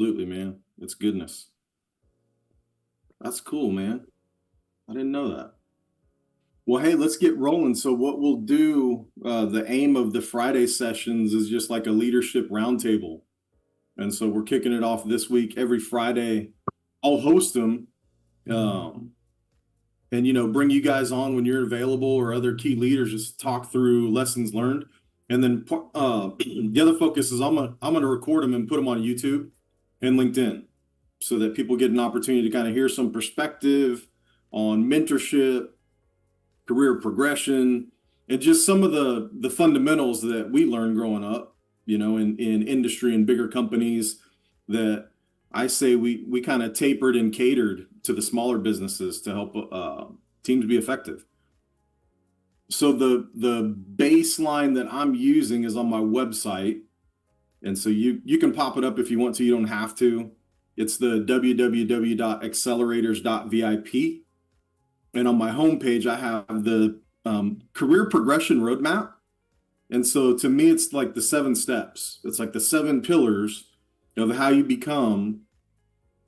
Absolutely, man. It's goodness. That's cool, man. I didn't know that. Well, hey, let's get rolling. So what we'll do, the aim of the Friday sessions is just like a leadership roundtable. And so we're kicking it off this week. Every Friday, I'll host them, um, and bring you guys on when you're available, or other key leaders, just talk through lessons learned. And then the other focus is I'm gonna record them and put them on YouTube and LinkedIn, so that people get an opportunity to kind of hear some perspective on mentorship, career progression, and just some of the fundamentals that we learned growing up, in industry and bigger companies, that I say we kind of tapered and catered to the smaller businesses to help teams be effective. So the baseline that I'm using is on my website, and so you can pop it up if you want to. You don't have to. It's the www.ACCELERATORS.VIP. And on my homepage, I have the career progression roadmap. And so to me, it's like the 7 steps. It's like the 7 pillars of how you become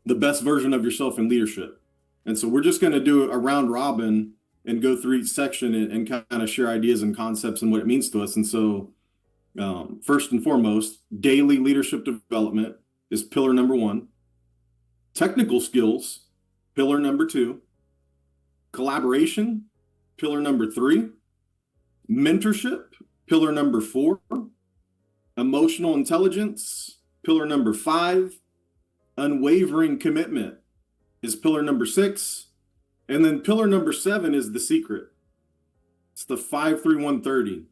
the best version of yourself in leadership. And so we're just going to do a round robin and go through each section and kind of share ideas and concepts and what it means to us. And so first and foremost, daily leadership development is pillar number 1. Technical skills, pillar number 2. Collaboration, pillar number 3. Mentorship, pillar number 4. Emotional intelligence, pillar number 5. Unwavering commitment is pillar number 6. And then pillar number 7 is the secret. It's the 5-3-1-30.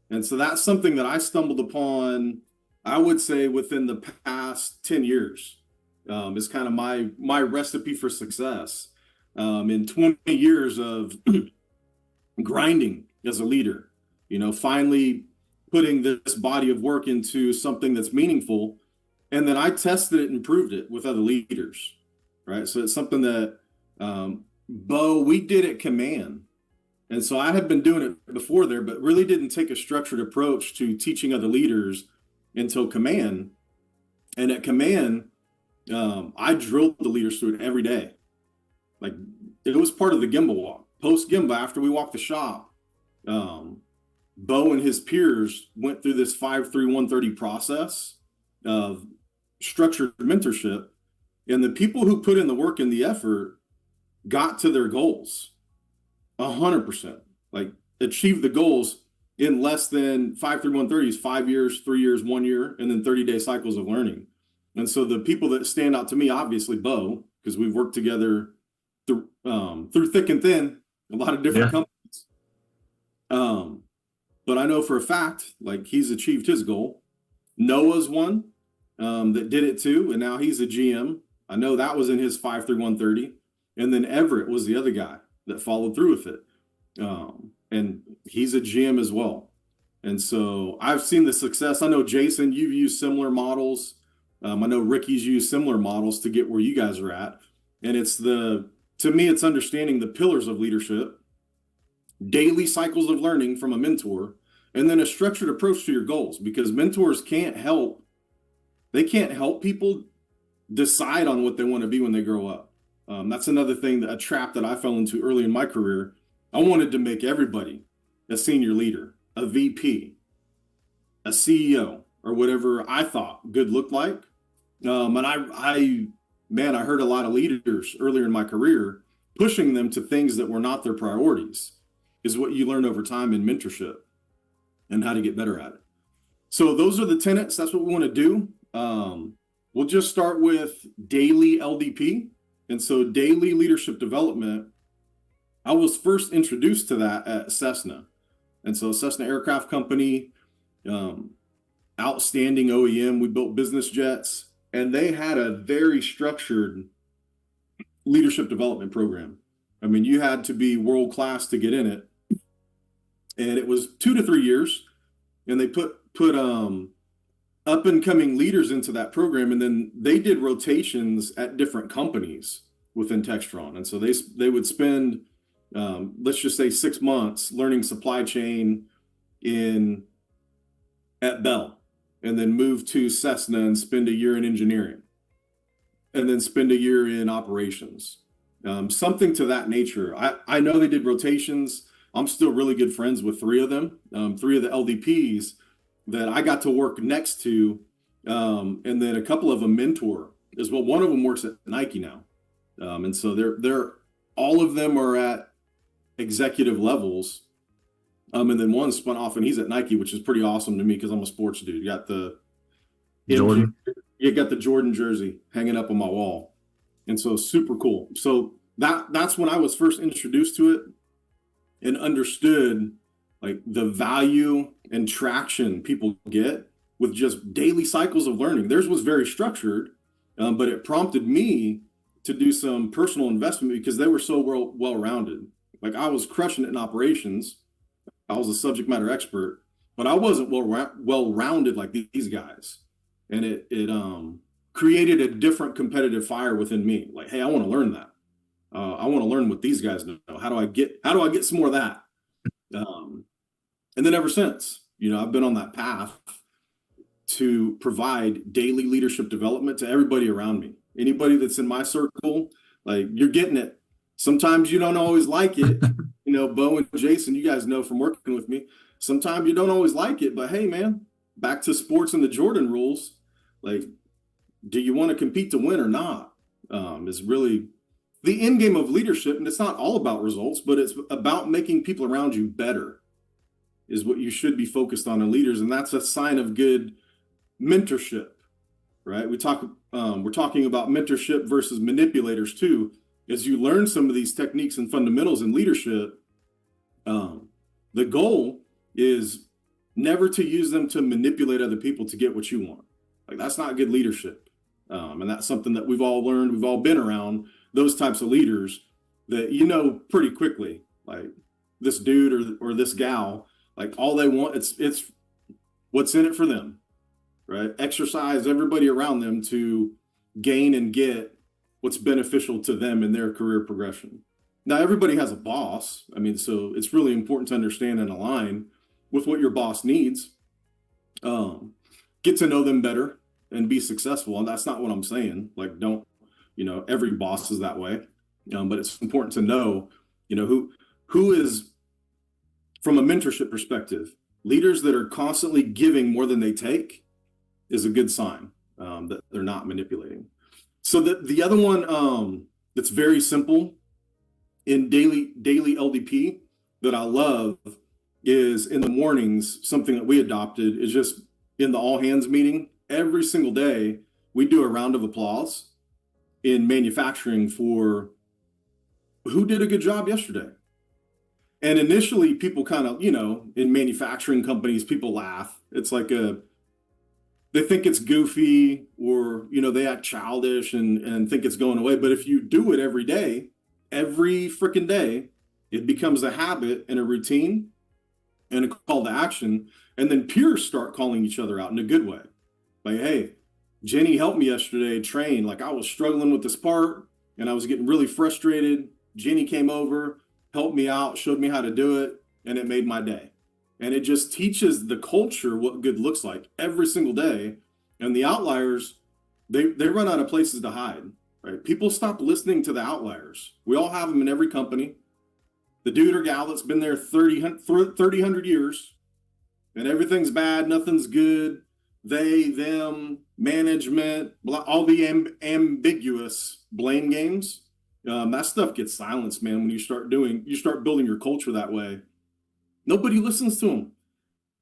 And so that's something that I stumbled upon, I would say, within the past 10 years. Is kind of my recipe for success. In 20 years of grinding as a leader, finally putting this body of work into something that's meaningful. And then I tested it and proved it with other leaders, right? So it's something that, Bo, we did at Command. And so I had been doing it before there, but really didn't take a structured approach to teaching other leaders until Command. And at Command, I drilled the leaders through it every day. Like, it was part of the Gemba walk. Post Gemba, after we walked the shop, Bo and his peers went through this 5-3-1-30 process of structured mentorship. And the people who put in the work and the effort got to their goals 100%, like achieved the goals in less than 5-3-1-30 is 5 years, 3 years, 1 year, and then 30-day cycles of learning. And so the people that stand out to me, obviously Bo, because we've worked together through thick and thin, a lot of different companies. But I know for a fact, like, he's achieved his goal. Noah's one that did it too, and now he's a GM. I know that was in his 5-3-1-30. And then Everett was the other guy that followed through with it. And he's a GM as well. And so I've seen the success. I know, Jason, you've used similar models. I know Ricky's used similar models to get where you guys are at. And to me, it's understanding the pillars of leadership, daily cycles of learning from a mentor, and then a structured approach to your goals, because mentors can't help people decide on what they want to be when they grow up. That's another thing, a trap that I fell into early in my career. I wanted to make everybody a senior leader, a VP, a CEO, or whatever I thought good looked like. And I heard a lot of leaders earlier in my career pushing them to things that were not their priorities, is what you learn over time in mentorship and how to get better at it. So those are the tenets. That's what we want to do. We'll just start with daily LDP. And so daily leadership development, I was first introduced to that at Cessna. And so Cessna Aircraft Company, outstanding OEM, we built business jets, and they had a very structured leadership development program. I mean, you had to be world-class to get in it. And it was 2 to 3 years, and they put up and coming leaders into that program. And then they did rotations at different companies within Textron. And so they would spend, let's just say 6 months learning supply chain at Bell, and then move to Cessna and spend a year in engineering. and then spend a year in operations. Something to that nature. I know they did rotations. I'm still really good friends with three of them, three of the LDPs that I got to work next to, and then a couple of them mentor as well. One of them works at Nike now, and so they're all of them are at executive levels, and then one spun off and he's at Nike, which is pretty awesome to me because I'm a sports dude. You got the Jordan. you got the Jordan jersey hanging up on my wall, and so super cool. So that's when I was first introduced to it and understood like the value and traction people get with just daily cycles of learning. Theirs was very structured, but it prompted me to do some personal investment because they were so well-rounded. Like I was crushing it in operations. I was a subject matter expert, but I wasn't well-rounded like these guys. And it created a different competitive fire within me. Like, hey, I want to learn that. I want to learn what these guys know. How do I get some more of that? And then ever since, I've been on that path to provide daily leadership development to everybody around me. Anybody that's in my circle, like you're getting it. Sometimes you don't always like it. Bo and Jason, you guys know from working with me. Sometimes you don't always like it, but hey, man, back to sports and the Jordan rules. Like, do you want to compete to win or not? Is really the end game of leadership. And it's not all about results, but it's about making people around you better is what you should be focused on in leaders. And that's a sign of good mentorship, right? We're talking about mentorship versus manipulators too. As you learn some of these techniques and fundamentals in leadership, the goal is never to use them to manipulate other people to get what you want. Like that's not good leadership. And that's something that we've all learned. We've all been around those types of leaders that pretty quickly, like this dude or this gal, like all they want, it's what's in it for them, right? Exercise everybody around them to gain and get what's beneficial to them in their career progression. Now, everybody has a boss. So it's really important to understand and align with what your boss needs. Get to know them better and be successful. And that's not what I'm saying. Like, don't, every boss is that way. But it's important to know, who is, from a mentorship perspective, leaders that are constantly giving more than they take is a good sign that they're not manipulating. So the other one that's very simple in daily LDP that I love is in the mornings, something that we adopted is just in the all hands meeting. Every single day, we do a round of applause in manufacturing for who did a good job yesterday. And initially people kind of, in manufacturing companies, people laugh. It's like they think it's goofy or, they act childish and think it's going away. But if you do it every day, every freaking day, it becomes a habit and a routine and a call to action. And then peers start calling each other out in a good way. Like, hey, Jenny helped me yesterday train. Like I was struggling with this part and I was getting really frustrated. Jenny came over, helped me out, showed me how to do it, and it made my day. And it just teaches the culture what good looks like every single day. And the outliers, they run out of places to hide, right? People stop listening to the outliers. We all have them in every company. The dude or gal that's been there 100 years and everything's bad, nothing's good. They, them, management, all the ambiguous blame games. That stuff gets silenced, man, when you start building your culture that way. Nobody listens to them.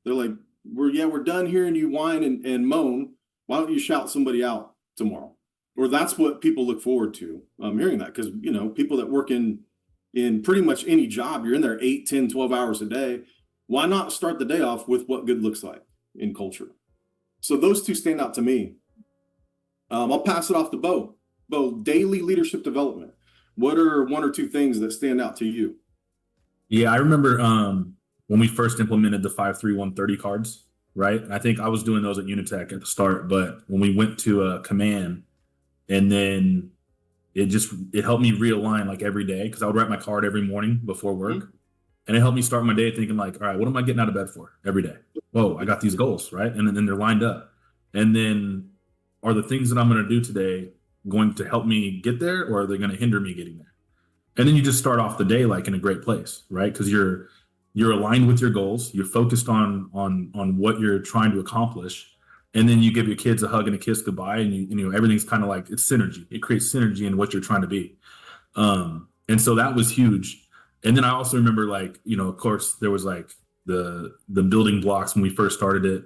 They're like, we're done hearing you whine and moan. Why don't you shout somebody out tomorrow? Or that's what people look forward to, hearing that. Because, people that work in pretty much any job, you're in there 8, 10, 12 hours a day. Why not start the day off with what good looks like in culture? So those two stand out to me. I'll pass it off to Bo. Bo, daily leadership development. What are one or two things that stand out to you? Yeah, I remember when we first implemented the 5-3-1-30 cards, right? I think I was doing those at Unitech at the start, but when we went to command, and then it helped me realign like every day because I would write my card every morning before work. Mm-hmm. And it helped me start my day thinking like, all right, what am I getting out of bed for every day? Whoa, I got these goals, right? And then they're lined up. And then are the things that I'm going to do today going to help me get there, or are they going to hinder me getting there? And then you just start off the day like in a great place, right? Because you're aligned with your goals, you're focused on what you're trying to accomplish, and then you give your kids a hug and a kiss goodbye, and you know everything's kind of like it's synergy. It creates synergy in what you're trying to be. And so that was huge. And then I also remember, like, you know, of course there was like the building blocks when we first started it.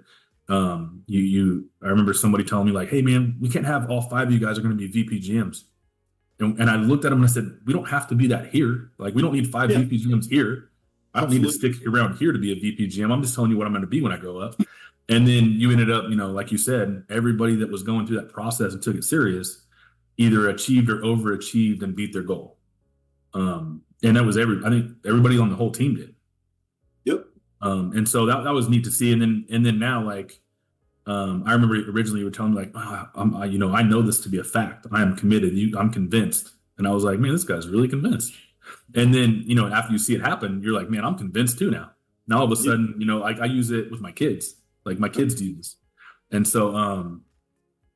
I remember somebody telling me like, hey man, we can't have all five of you guys are going to be VP GMs. And I looked at him and I said, we don't have to be that here. Like, we don't need five Yeah, VP GMs here. I don't need to stick around here to be a VP GM. I'm just telling you what I'm going to be when I grow up. And then you ended up, you know, like you said, everybody that was going through that process and took it serious either achieved or overachieved and beat their goal. And that was I think everybody on the whole team did. yep. And so that was neat to see. And then now, like, I remember originally you were telling me like, you know, I know this to be a fact. I am committed. I'm convinced. And I was like, man, this guy's really convinced. And then, you know, after you see it happen, you're like, man, I'm convinced too now. Now all of a sudden, you know, like I use it with my kids. Like my kids do this. And so,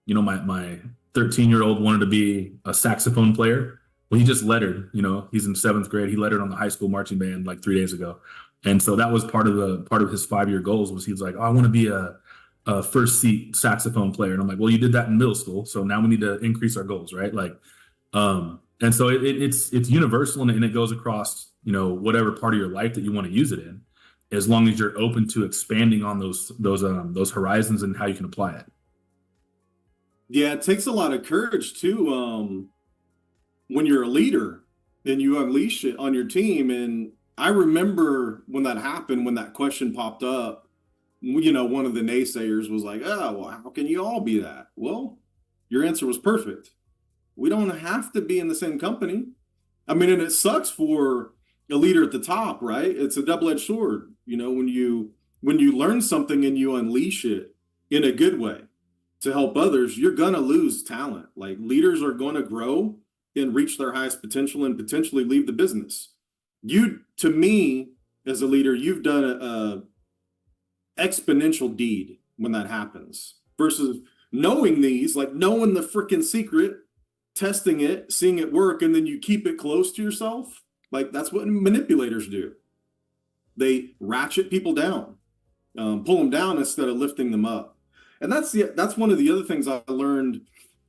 you know, my 13-year-old wanted to be a saxophone player. Well, he just lettered, you know, he's in 7th grade. He lettered on the high school marching band like 3 days ago. And so that was part of his 5-year goals was he was like, oh, I want to be a first seat saxophone player. And I'm like, well, you did that in middle school. So now we need to increase our goals, right? Like, and so it's universal and it goes across, you know, whatever part of your life that you want to use it in, as long as you're open to expanding on those horizons and how you can apply it. Yeah, it takes a lot of courage too. When you're a leader and you unleash it on your team. And I remember when that happened, when that question popped up, you know, one of the naysayers was like, oh, well, how can you all be that? Well, your answer was perfect. We don't have to be in the same company. I mean, and it sucks for a leader at the top, right? It's a double-edged sword. You know, when you learn something and you unleash it in a good way to help others, you're gonna lose talent. Like leaders are gonna grow and reach their highest potential and potentially leave the business. You, to me, as a leader, you've done a exponential deed when that happens versus knowing these, like knowing the freaking secret, testing it, seeing it work, and then you keep it close to yourself. Like that's what manipulators do. They ratchet people down, pull them down instead of lifting them up. And that's one of the other things I learned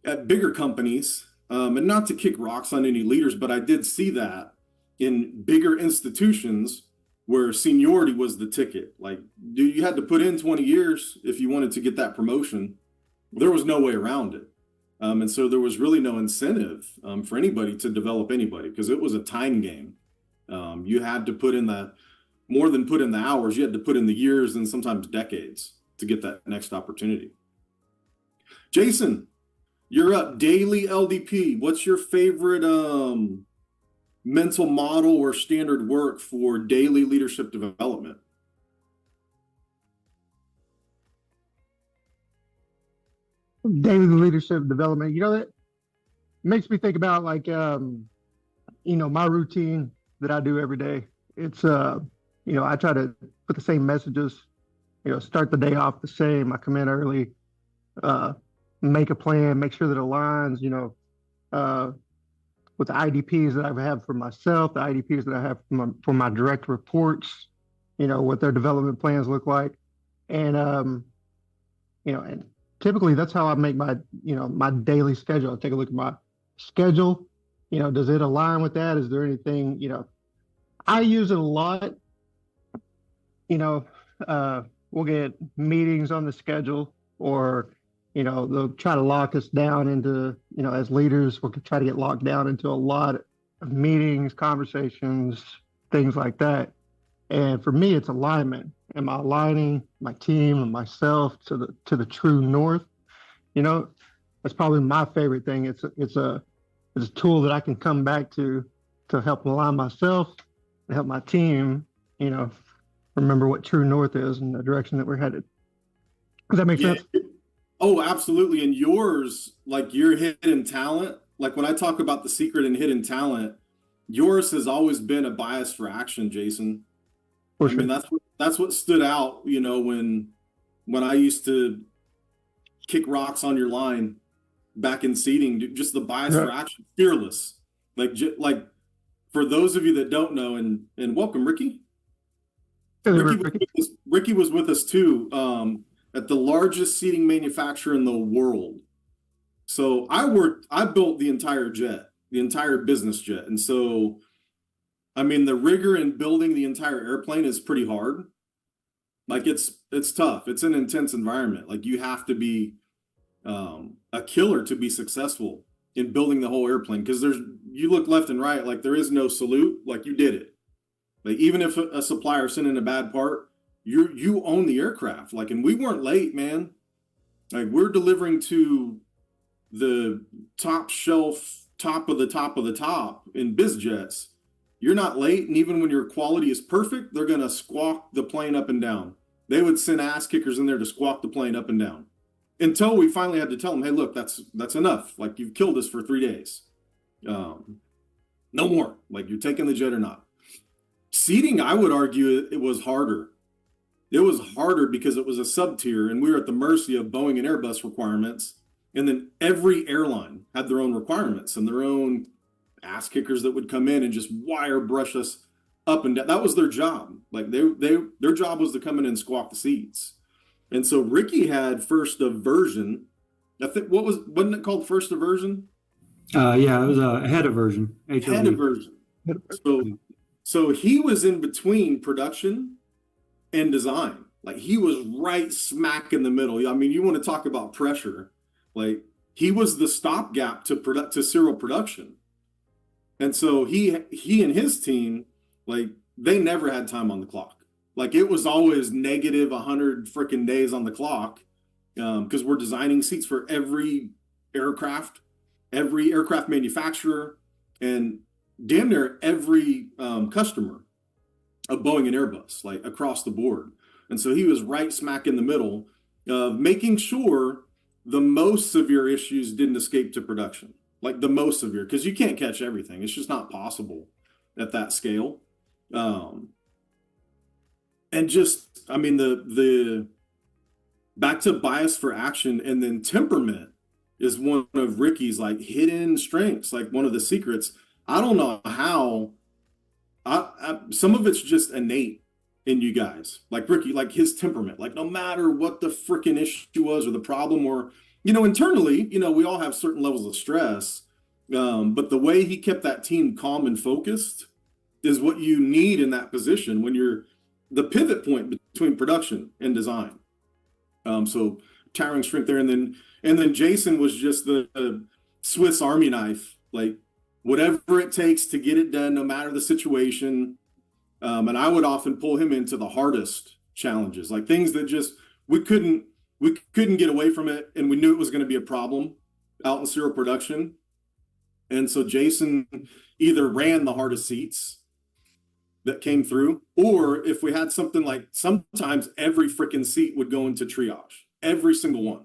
at bigger companies. And not to kick rocks on any leaders, but I did see that in bigger institutions where seniority was the ticket. Like, dude, you had to put in 20 years if you wanted to get that promotion. There was no way around it. And so there was really no incentive for anybody to develop anybody because it was a time game. You had to put in more than put in the hours, you had to put in the years and sometimes decades to get that next opportunity. Jason, you're up. Daily LDP. What's your favorite mental model or standard work for daily leadership development? Daily leadership development. You know, that makes me think about like, you know, my routine that I do every day. It's, you know, I try to put the same messages, you know, start the day off the same. I come in early, make a plan, make sure that it aligns, you know, with the IDPs that I have for myself, the IDPs that I have for my direct reports, you know, what their development plans look like. And, you know, and typically that's how I make my, you know, my daily schedule. I take a look at my schedule, you know, does it align with that? Is there anything, you know, I use it a lot, you know, we'll get meetings on the schedule or, you know, they'll try to lock us down into, you know, as leaders, we'll try to get locked down into a lot of meetings, conversations, things like that. And for me, it's alignment. Am I aligning my team and myself to the true north? You know, that's probably my favorite thing. It's a tool that I can come back to help align myself and help my team, you know, remember what true north is and the direction that we're headed. Does that make sense? Oh, absolutely. And yours, like your hidden talent, like when I talk about the secret and hidden talent, yours has always been a bias for action, Jason. For I sure. mean, that's what stood out, you know, when I used to kick rocks on your line. back in seating, just the bias for action, fearless. Like for those of you that don't know, and welcome, Ricky. Ricky was with us too, at the largest seating manufacturer in the world. So I built the entire jet, the entire business jet. And so, I mean, the rigor in building the entire airplane is pretty hard. Like it's tough. It's an intense environment. Like you have to be a killer to be successful in building the whole airplane. Because you look left and right, like there is no salute, like you did it. Like even if a supplier sent in a bad part, you own the aircraft. Like, and we weren't late, man. Like we're delivering to the top shelf, top of the top of the top in biz jets. You're not late, and even when your quality is perfect, they're gonna squawk the plane up and down. They would send ass kickers in there to squawk the plane up and down, until we finally had to tell them, "Hey, look, that's enough. Like you've killed us for 3 days. No more. Like you're taking the jet or not." Seating, I would argue, it was harder. It was harder because it was a sub tier, and we were at the mercy of Boeing and Airbus requirements. And then every airline had their own requirements and their own ass kickers that would come in and just wire brush us up and down. That was their job. Like their job was to come in and squawk the seats. And so Ricky had first aversion. I think wasn't it called first aversion? Yeah, it was a head aversion. Head aversion. So he was in between production and design. Like he was right smack in the middle. I mean, you want to talk about pressure. Like he was the stopgap to serial production. And so he and his team, like they never had time on the clock. Like it was always negative 100 freaking days on the clock, because we're designing seats for every aircraft manufacturer, and damn near every customer of Boeing and Airbus, like across the board. And so he was right smack in the middle of making sure the most severe issues didn't escape to production. Like the most severe, because you can't catch everything. It's just not possible at that scale. And just, I mean, the back to bias for action and then temperament is one of Ricky's like hidden strengths, like one of the secrets. I don't know how, some of it's just innate in you guys. Like Ricky, like his temperament, like no matter what the freaking issue was or the problem, or, internally, we all have certain levels of stress. But the way he kept that team calm and focused is what you need in that position when you're the pivot point between production and design. So towering strength there. And then Jason was just the Swiss Army knife, like whatever it takes to get it done, no matter the situation. And I would often pull him into the hardest challenges, like things that just, we couldn't get away from it. And we knew it was going to be a problem out in serial production. And so Jason either ran the hardest seats that came through, or if we had something like, sometimes every freaking seat would go into triage, every single one.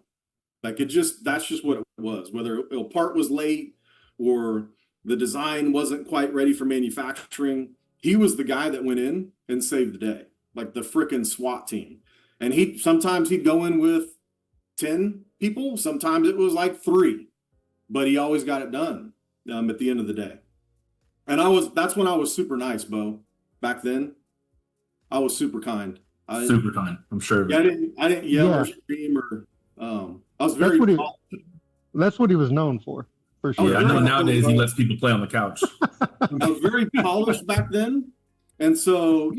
Like that's just what it was, whether a part was late or the design wasn't quite ready for manufacturing. He was the guy that went in and saved the day, like the freaking SWAT team. And sometimes he'd go in with 10 people. Sometimes it was like 3, but he always got it done at the end of the day. And that's when I was super nice, Bo. Back then, I was super kind. Super kind, I'm sure. Yeah, I didn't yell or scream or. I was very. That's what he was known for sure. Yeah, I know nowadays he lets people play on the couch. I was very polished back then, and so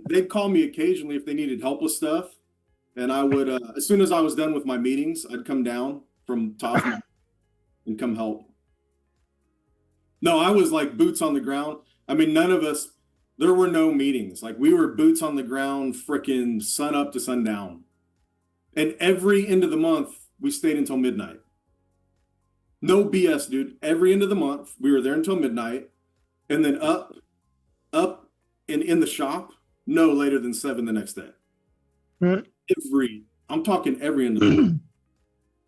they'd call me occasionally if they needed help with stuff, and I would as soon as I was done with my meetings, I'd come down from top and come help. No, I was like boots on the ground. I mean, none of us. There were no meetings. Like we were boots on the ground, frickin' sun up to sundown. And every end of the month, we stayed until midnight. No BS, dude. Every end of the month, we were there until midnight. And then up and in the shop, no later than 7 the next day. Right. I'm talking every end of the month.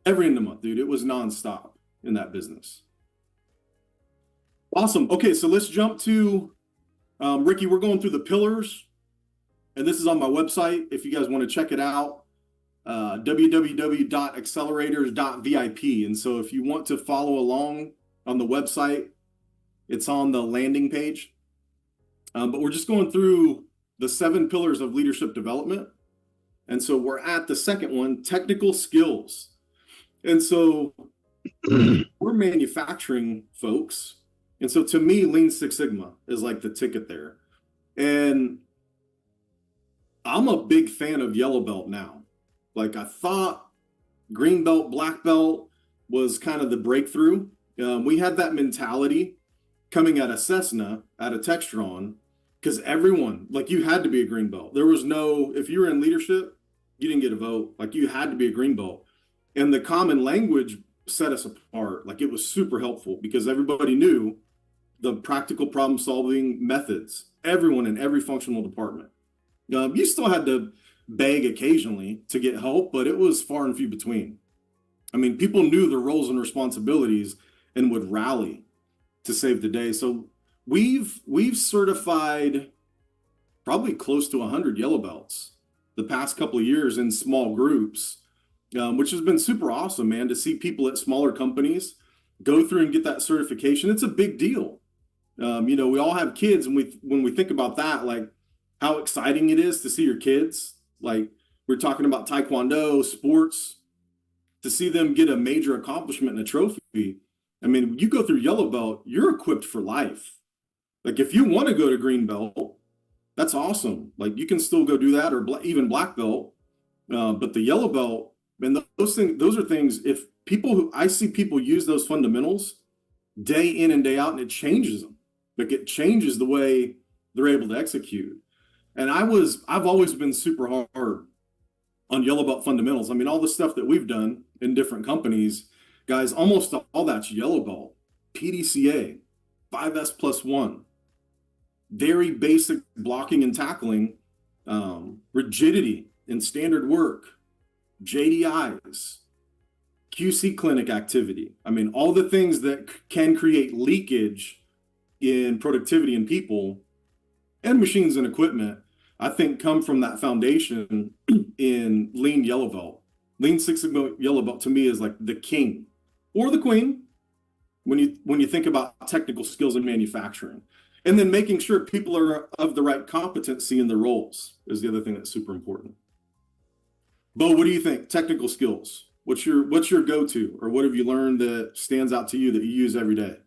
Every end of the month, dude. It was nonstop in that business. Awesome. Okay, so let's jump to Ricky. We're going through the pillars, and this is on my website if you guys want to check it out. www.ACCELERATORS.VIP. And so if you want to follow along on the website, it's on the landing page. But we're just going through the 7 pillars of leadership development. And so we're at the second one, technical skills. And so we're manufacturing folks. And so to me, Lean Six Sigma is like the ticket there. And I'm a big fan of yellow belt now. Like I thought green belt, black belt was kind of the breakthrough. We had that mentality coming out of Cessna, out of Textron, because everyone, like you had to be a green belt. There was no, if you were in leadership, you didn't get a vote. Like you had to be a green belt. And the common language set us apart. Like it was super helpful because everybody knew the practical problem solving methods, everyone in every functional department. You still had to beg occasionally to get help, but it was far and few between. I mean, people knew their roles and responsibilities and would rally to save the day. So we've certified probably close to 100 yellow belts the past couple of years in small groups, which has been super awesome, man, to see people at smaller companies go through and get that certification. It's a big deal. We all have kids, and when we think about that, like how exciting it is to see your kids, like we're talking about Taekwondo, sports, to see them get a major accomplishment and a trophy. I mean, you go through yellow belt, you're equipped for life. Like if you want to go to green belt, that's awesome. Like you can still go do that, or even black belt. But the yellow belt, and those are things, if I see people use those fundamentals day in and day out, and it changes them. Like it changes the way they're able to execute. And I've always been super hard on yellow belt fundamentals. I mean, all the stuff that we've done in different companies, guys, almost all that's yellow belt, PDCA, 5S+1, very basic blocking and tackling, rigidity in standard work, JDIs, QC clinic activity. I mean, all the things that can create leakage in productivity in people and machines and equipment, I think come from that foundation in Lean yellow belt. Lean Six Sigma yellow belt to me is like the king or the queen when you think about technical skills in manufacturing. And then making sure people are of the right competency in the roles is the other thing that's super important. Bo, what do you think? Technical skills. What's your go-to, or what have you learned that stands out to you that you use every day?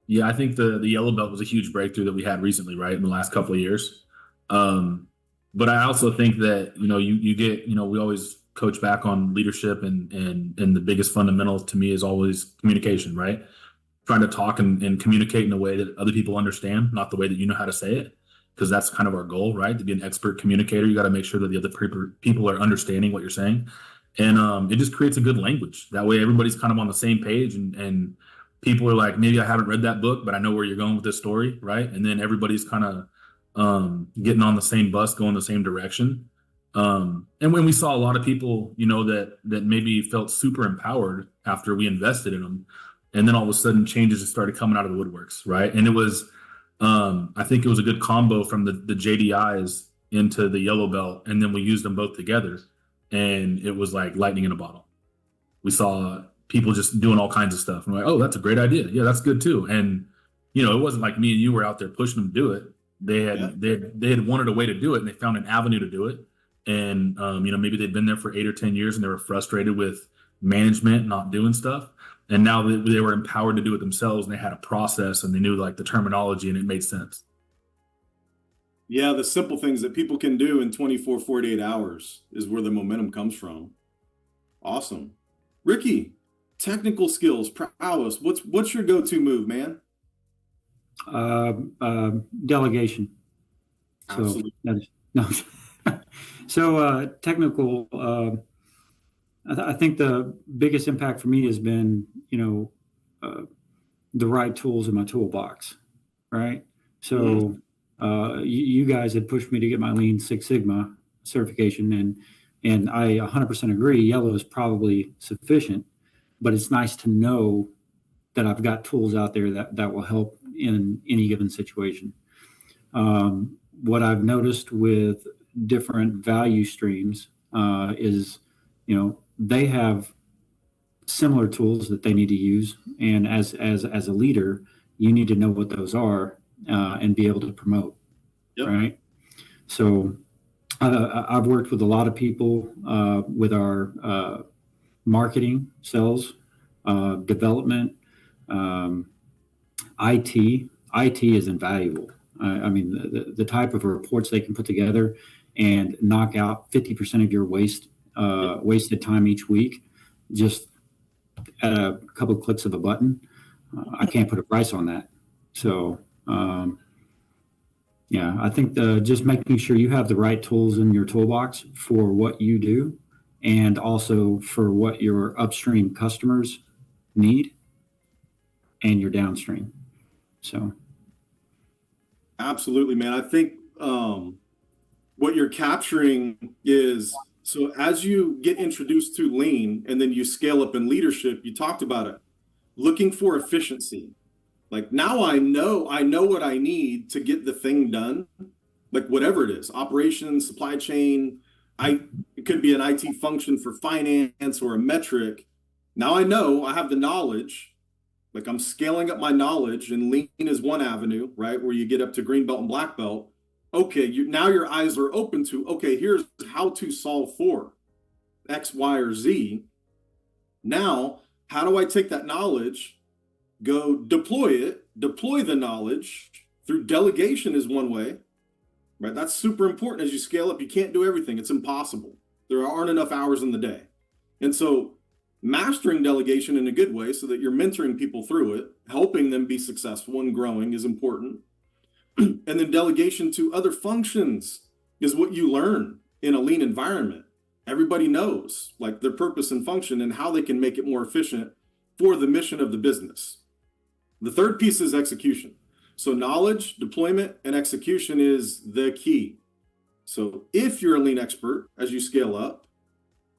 Yeah, I think the yellow belt was a huge breakthrough that we had recently, right, in the last couple of years. But I also think that, you get, we always coach back on leadership, and the biggest fundamental to me is always communication, right? Trying to talk and communicate in a way that other people understand, not the way that you know how to say it, because that's kind of our goal, right? To be an expert communicator, you got to make sure that the other people are understanding what you're saying. And it just creates a good language. That way everybody's kind of on the same page, and people are like, maybe I haven't read that book, but I know where you're going with this story, right? And then everybody's kind of getting on the same bus, going the same direction. And when we saw a lot of people, that maybe felt super empowered after we invested in them, and then all of a sudden changes just started coming out of the woodworks, right? And it was, I think it was a good combo from the JDIs into the yellow belt, and then we used them both together, and it was like lightning in a bottle. We saw people just doing all kinds of stuff. And we're like, oh, that's a great idea. Yeah, that's good too. And, it wasn't like me and you were out there pushing them to do it. They had wanted a way to do it, and they found an avenue to do it. And, maybe they'd been there for 8 or 10 years, and they were frustrated with management not doing stuff. And now they were empowered to do it themselves, and they had a process, and they knew like the terminology, and it made sense. Yeah, the simple things that people can do in 24, 48 hours is where the momentum comes from. Awesome. Ricky, technical skills, prowess. What's your go-to move, man? Delegation. Absolutely. So that is, no. So technical. I think the biggest impact for me has been, the right tools in my toolbox, right? So you guys had pushed me to get my Lean Six Sigma certification, and I 100% agree. Yellow is probably sufficient, but it's nice to know that I've got tools out there that will help in any given situation. What I've noticed with different value streams, is, they have similar tools that they need to use, and as a leader, you need to know what those are and be able to promote. Yep. Right. So I've worked with a lot of people with our marketing, sales, development, IT. IT is invaluable. I mean, the type of reports they can put together and knock out 50% of your wasted time each week, just at a couple of clicks of a button. I can't put a price on that. So, yeah, I think just making sure you have the right tools in your toolbox for what you do, and also for what your upstream customers need and your downstream. So, Absolutely, man. I think what you're capturing is, so as you get introduced to lean and then you scale up in leadership, you talked about it, looking for efficiency. Like, now I know what I need to get the thing done, like whatever it is, operations, supply chain, it could be an IT function for finance or a metric. Now I know I have the knowledge, like I'm scaling up my knowledge, and lean is one avenue, right? Where you get up to green belt and black belt. Okay, now your eyes are open to, okay, here's how to solve for X, Y, or Z. Now, how do I take that knowledge, go deploy the knowledge through delegation is one way, right? That's super important as you scale up. You can't do everything. It's impossible. There aren't enough hours in the day. And so mastering delegation in a good way so that you're mentoring people through it, helping them be successful and growing is important. And then delegation to other functions is what you learn in a lean environment. Everybody knows like their purpose and function and how they can make it more efficient for the mission of the business. The third piece is execution. So knowledge, deployment, and execution is the key. So if you're a lean expert, as you scale up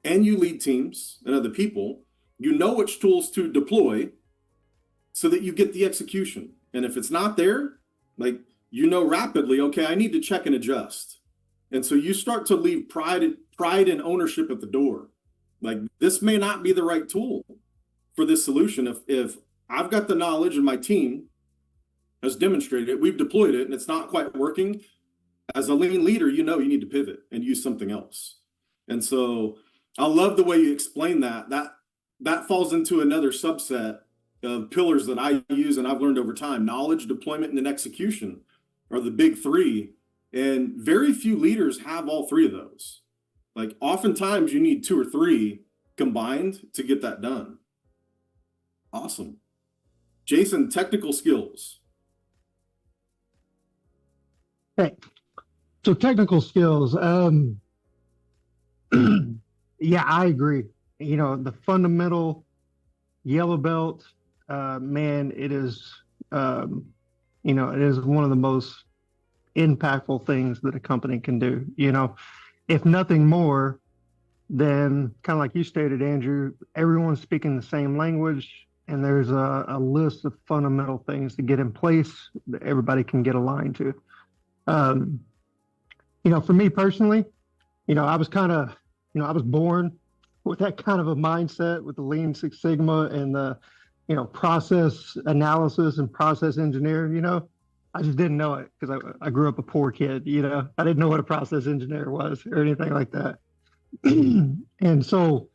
and you lead teams and other people, you know which tools to deploy so that you get the execution. And if it's not there, like, rapidly, okay, I need to check and adjust. And so you start to leave pride and ownership at the door. Like, this may not be the right tool for this solution. If I've got the knowledge and my team has demonstrated it, we've deployed it, and it's not quite working, as a lean leader, you need to pivot and use something else. And so I love the way you explain that. That falls into another subset of pillars that I use and I've learned over time. Knowledge, deployment, and then execution are the big three. And very few leaders have all three of those. Like, oftentimes you need two or three combined to get that done. Awesome. Jason, technical skills. Okay. So technical skills. Yeah, I agree. The fundamental yellow belt, man, it is, it is one of the most impactful things that a company can do. If nothing more, then kind of like you stated, Andrew, everyone's speaking the same language, and there's a list of fundamental things to get in place that everybody can get aligned to. For me personally, I was I was born with that kind of a mindset with the Lean Six Sigma and the, process analysis and process engineer. I just didn't know it because I grew up a poor kid. I didn't know what a process engineer was or anything like that. And so,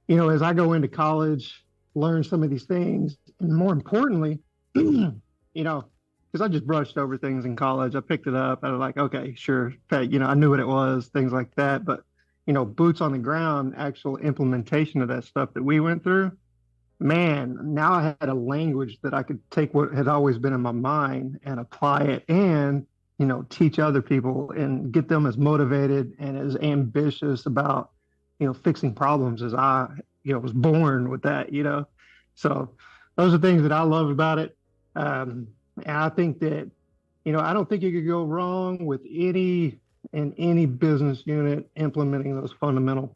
as I go into college, learn some of these things, and more importantly, because I just brushed over things in college. I picked it up. I was like, okay, sure. I knew what it was, things like that. But, boots on the ground, actual implementation of that stuff that we went through, man, now I had a language that I could take what had always been in my mind and apply it and, teach other people and get them as motivated and as ambitious about, fixing problems as I, was born with that, So those are things that I love about it. And I think that, I don't think you could go wrong with any business unit implementing those fundamental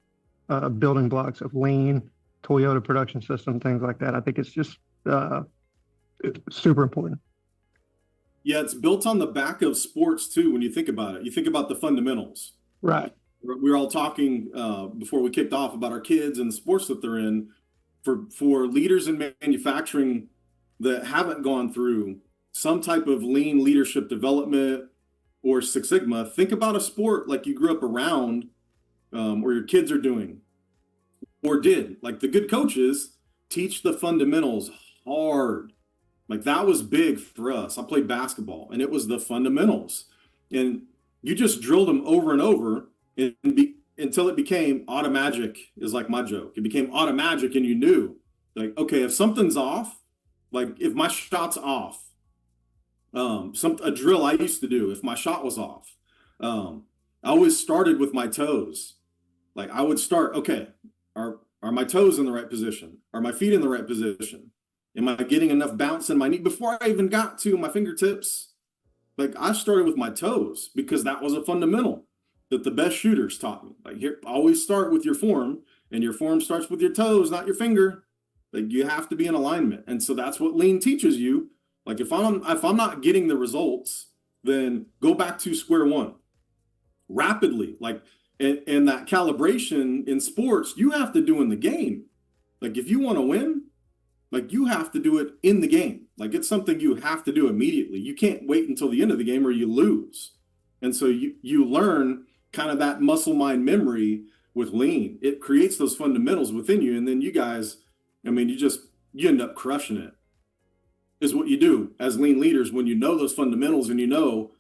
building blocks of lean, Toyota production system, things like that. I think it's just super important. Yeah, it's built on the back of sports too. When you think about it, you think about the fundamentals. Right. We were all talking before we kicked off about our kids and the sports that they're in. For leaders in manufacturing that haven't gone through some type of lean leadership development or Six Sigma, think about a sport like you grew up around, or your kids are doing or did. Like the good coaches teach the fundamentals hard. Like that was big for us. I played basketball and it was the fundamentals. And you just drilled them over and over until it became automagic, is like my joke. It became automagic and you knew, like, okay, if something's off, like if my shot's off, a drill I used to do, if my shot was off, I always started with my toes. Like I would start, okay, are my toes in the right position? Are my feet in the right position? Am I getting enough bounce in my knee before I even got to my fingertips? Like I started with my toes because that was a fundamental that the best shooters taught me. Like here, always start with your form, and your form starts with your toes, not your finger. Like you have to be in alignment. And so that's what lean teaches you. Like if I'm not getting the results, then go back to square one rapidly. Like and that calibration in sports, you have to do in the game. Like if you want to win, like you have to do it in the game. Like it's something you have to do immediately. You can't wait until the end of the game or you lose. And so you learn kind of that muscle mind memory with lean. It creates those fundamentals within you. And then you guys, I mean, you end up crushing it, is what you do as lean leaders when you know those fundamentals and you know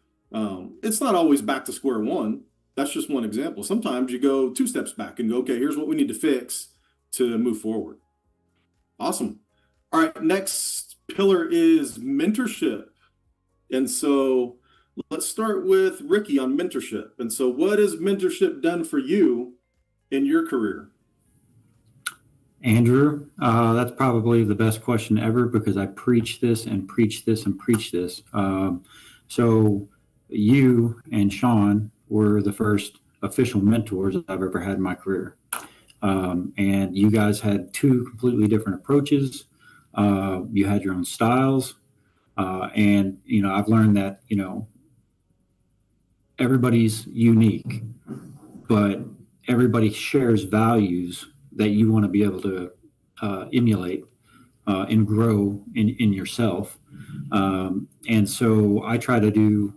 it's not always back to square one. That's just one example. Sometimes you go 2 steps back and go, okay, here's what we need to fix to move forward. Awesome. All right, next pillar is mentorship. And so let's start with Ricky on mentorship. And so what has mentorship done for you in your career? Andrew, that's probably the best question ever because I preach this and preach this and preach this. So you and Sean were the first official mentors I've ever had in my career. And you guys had 2 completely different approaches. You had your own styles. And, I've learned that, everybody's unique, but everybody shares values that you want to be able to emulate and grow in yourself. And so I try to do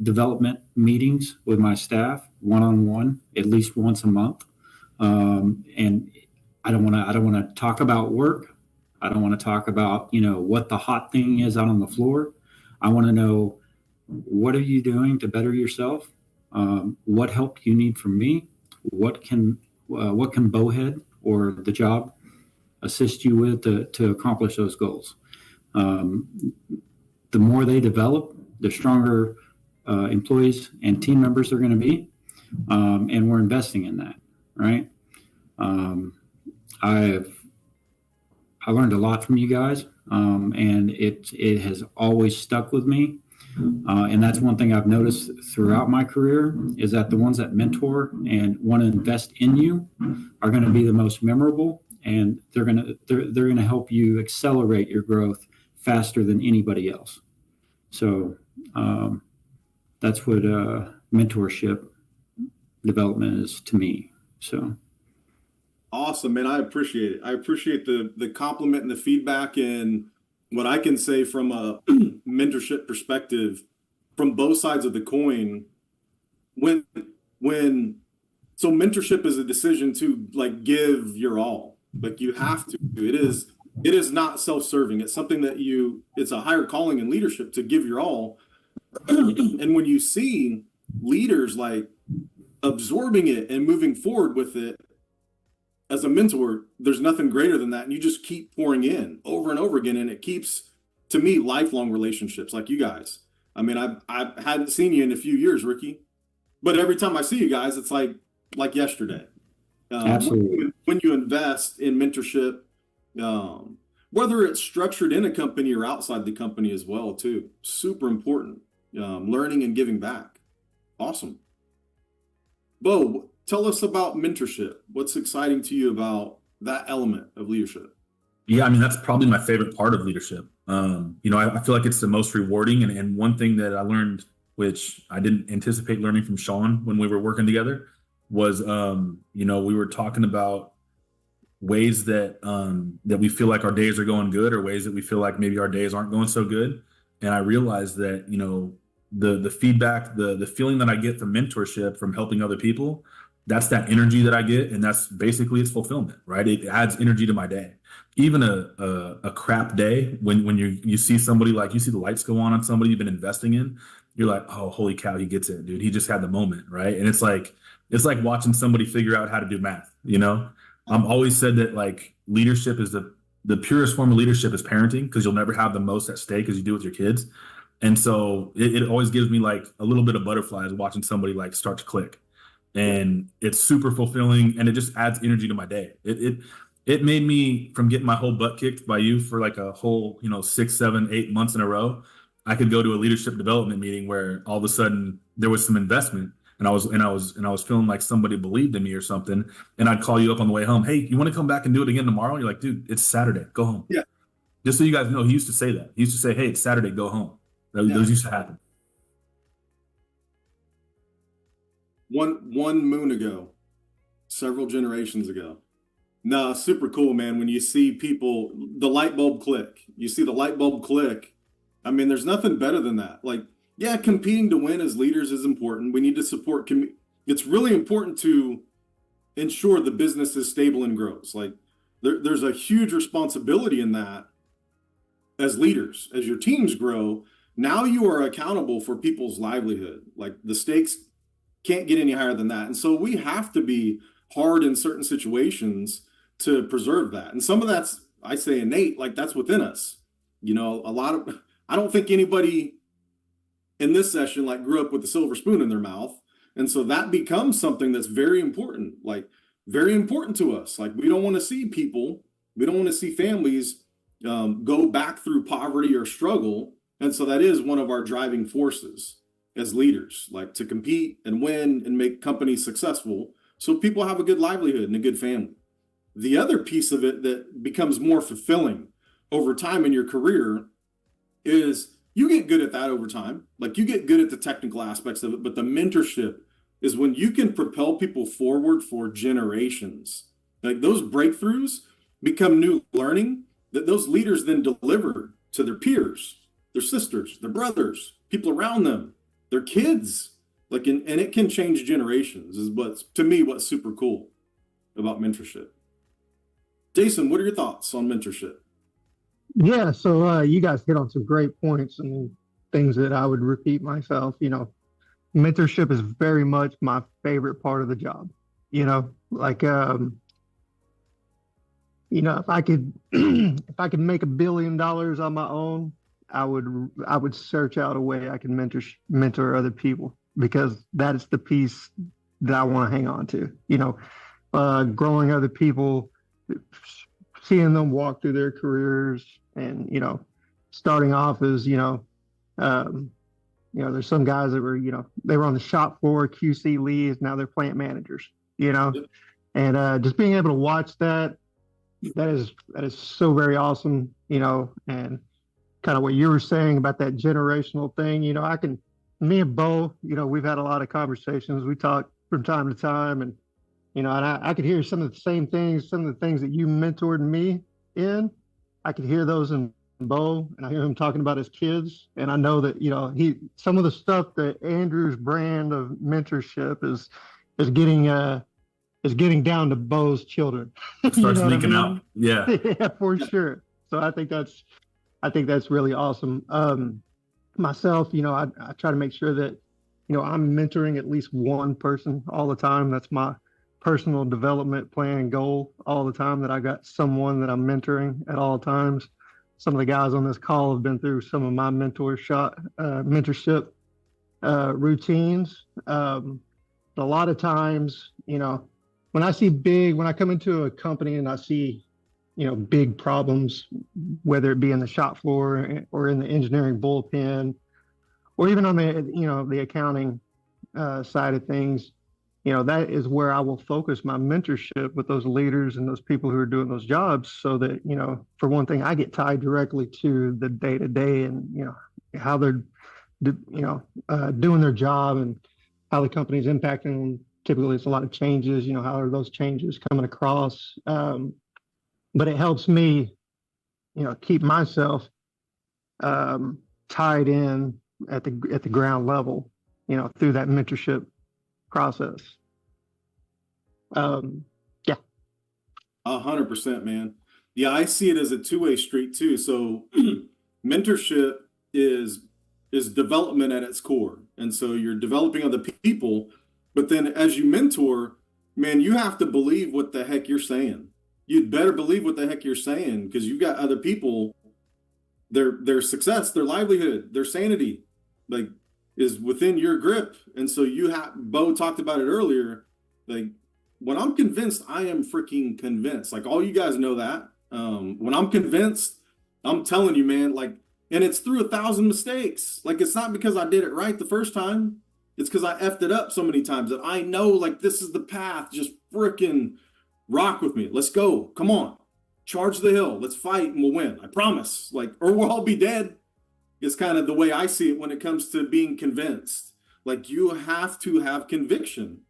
development meetings with my staff one-on-one at least once a month. And I don't want to talk about work. I don't want to talk about, what the hot thing is out on the floor. I want to know, what are you doing to better yourself? What help you need from me? What can Bowhead or the job assist you with to accomplish those goals? The more they develop, the stronger employees and team members they're going to be. And we're investing in that, right? I learned a lot from you guys, and it has always stuck with me. And that's one thing I've noticed throughout my career is that the ones that mentor and want to invest in you are going to be the most memorable, and they're going to help you accelerate your growth faster than anybody else. So that's what mentorship development is to me. So. Awesome, man. I appreciate it. I appreciate the compliment and the feedback. And what I can say from a mentorship perspective, from both sides of the coin, so mentorship is a decision to like give your all. Like you have to. It is not self-serving. It's something that it's a higher calling in leadership to give your all. And when you see leaders like absorbing it and moving forward with it, as a mentor, there's nothing greater than that. And you just keep pouring in over and over again. And it keeps, to me, lifelong relationships like you guys. I mean, I hadn't seen you in a few years, Ricky, but every time I see you guys, it's like yesterday. Absolutely. When you invest in mentorship, whether it's structured in a company or outside the company as well, too, super important. Learning and giving back. Awesome. Bo, tell us about mentorship. What's exciting to you about that element of leadership? Yeah, I mean, that's probably my favorite part of leadership. I feel like it's the most rewarding. And one thing that I learned which I didn't anticipate learning from Sean when we were working together, was, we were talking about ways that that we feel like our days are going good, or ways that we feel like maybe our days aren't going so good. And I realized that, the feedback, the feeling that I get from mentorship, from helping other people, that's that energy that I get, and that's basically its fulfillment, right? It adds energy to my day. Even a crap day, when you see somebody, like you see the lights go on somebody you've been investing in, you're like, oh, holy cow, he gets it, dude. He just had the moment, right? And it's like watching somebody figure out how to do math. I've always said that, like, leadership is the purest form of leadership is parenting, because you'll never have the most at stake as you do with your kids. And so it always gives me like a little bit of butterflies watching somebody like start to click. And it's super fulfilling, and it just adds energy to my day. It made me, from getting my whole butt kicked by you for like a whole 6, 7, 8 months in a row, I could go to a leadership development meeting where all of a sudden there was some investment, and I was feeling like somebody believed in me or something. And I'd call you up on the way home, hey, you want to come back and do it again tomorrow? And you're like, dude, it's Saturday, go home. Yeah. Just so you guys know, he used to say that. He used to say, hey, it's Saturday, go home. Those used to happen. One moon ago, several generations ago. Nah, super cool, man. When you see people, the light bulb click, you see the light bulb click. I mean, there's nothing better than that. Like, yeah, competing to win as leaders is important. We need to support. It's really important to ensure the business is stable and grows. Like, there's a huge responsibility in that as leaders. As your teams grow, now you are accountable for people's livelihood. Like, the stakes can't get any higher than that. And so we have to be hard in certain situations to preserve that. And some of that's, I say, innate, like that's within us. I don't think anybody in this session like grew up with a silver spoon in their mouth. And so that becomes something that's very important, like very important to us. Like, we don't want to see families go back through poverty or struggle. And so that is one of our driving forces as leaders, like to compete and win and make companies successful so people have a good livelihood and a good family. The other piece of it that becomes more fulfilling over time in your career is you get good at that over time. Like, you get good at the technical aspects of it, but the mentorship is when you can propel people forward for generations. Like, those breakthroughs become new learning that those leaders then deliver to their peers, their sisters, their brothers, people around them, their kids. Like, and it can change generations, is what's, to me, what's super cool about mentorship. Jason, what are your thoughts on mentorship? Yeah, so you guys hit on some great points and things that I would repeat myself. Mentorship is very much my favorite part of the job. Like, if I could if I could make $1 billion on my own, I would search out a way I can mentor other people, because that is the piece that I want to hang on to. Growing other people, seeing them walk through their careers, and starting off as there's some guys that were they were on the shop floor, QC leads, now they're plant managers. And just being able to watch that is so very awesome. And kind of what you were saying about that generational thing, me and Bo, we've had a lot of conversations. We talk from time to time, and and I could hear some of the same things, some of the things that you mentored me in. I could hear those in Bo, and I hear him talking about his kids. And I know that, some of the stuff that Andrew's brand of mentorship is getting down to Bo's children. Starts leaking out. Yeah. Yeah, for sure. So I think that's really awesome. Myself, I try to make sure that, I'm mentoring at least one person all the time. That's my personal development plan and goal all the time, that I got someone that I'm mentoring at all times. Some of the guys on this call have been through some of my mentorship routines. A lot of times, when I come into a company and I see, big problems, whether it be in the shop floor or in the engineering bullpen, or even on the accounting side of things, that is where I will focus my mentorship with those leaders and those people who are doing those jobs, so that, for one thing, I get tied directly to the day-to-day and, how they're doing their job and how the company's impacting them. Typically, it's a lot of changes. How are those changes coming across? But it helps me, keep myself tied in at the ground level, through that mentorship process. Yeah. 100%, man. Yeah, I see it as a two-way street too. So mentorship is development at its core. And so you're developing other people, but then as you mentor, man, you have to believe what the heck you're saying. You'd better believe what the heck you're saying, because you've got other people, their success, their livelihood, their sanity, like, is within your grip. And so Bo talked about it earlier. Like, when I'm convinced, I am freaking convinced. Like, all you guys know that. When I'm convinced, I'm telling you, man, like, and it's through 1,000 mistakes. Like, it's not because I did it right the first time. It's because I effed it up so many times that I know, like, this is the path. Just freaking rock with me. Let's go. Come on. Charge the hill. Let's fight and we'll win. I promise. Like, or we'll all be dead. It's kind of the way I see it when it comes to being convinced. Like, you have to have conviction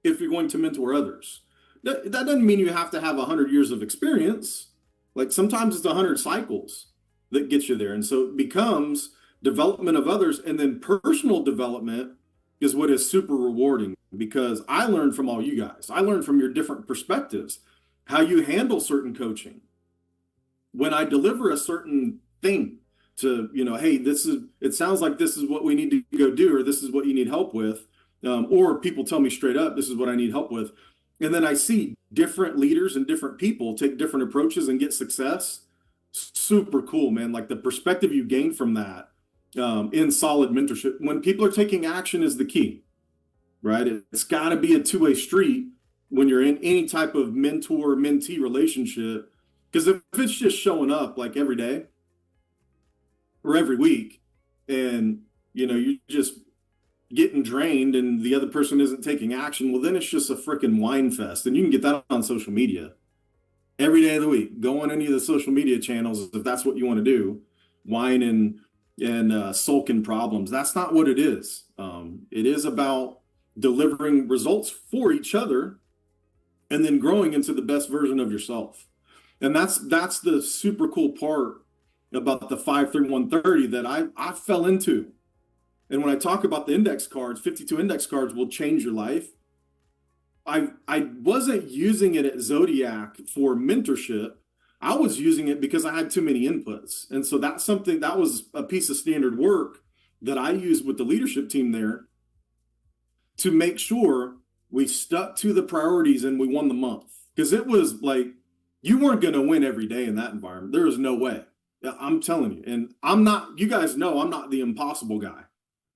if you're going to mentor others. That doesn't mean you have to have 100 years of experience. Like, sometimes it's 100 cycles that get you there. And so it becomes development of others, and then personal development is what is super rewarding, because I learned from all you guys. I learned from your different perspectives, how you handle certain coaching. When I deliver a certain thing to, hey, it sounds like this is what we need to go do, or this is what you need help with. Or people tell me straight up, this is what I need help with. And then I see different leaders and different people take different approaches and get success. Super cool, man. Like, the perspective you gain from that in solid mentorship, when people are taking action, is the key, right? It's got to be a two-way street when you're in any type of mentor-mentee relationship. Because if it's just showing up like every day or every week, and you're just getting drained and the other person isn't taking action, well, then it's just a freaking whine fest. And you can get that on social media every day of the week. Go on any of the social media channels if that's what you want to do. Whine and sulking problems. That's not what it is. It is about delivering results for each other and then growing into the best version of yourself. And that's the super cool part about the 5-3-1-30 that I fell into. And when I talk about the index cards, 52 index cards will change your life. I wasn't using it at Zodiac for mentorship. I was using it because I had too many inputs. And so that's something that was a piece of standard work that I used with the leadership team there to make sure we stuck to the priorities and we won the month. Because it was like, you weren't going to win every day in that environment. There was no way. I'm telling you. And you guys know I'm not the impossible guy.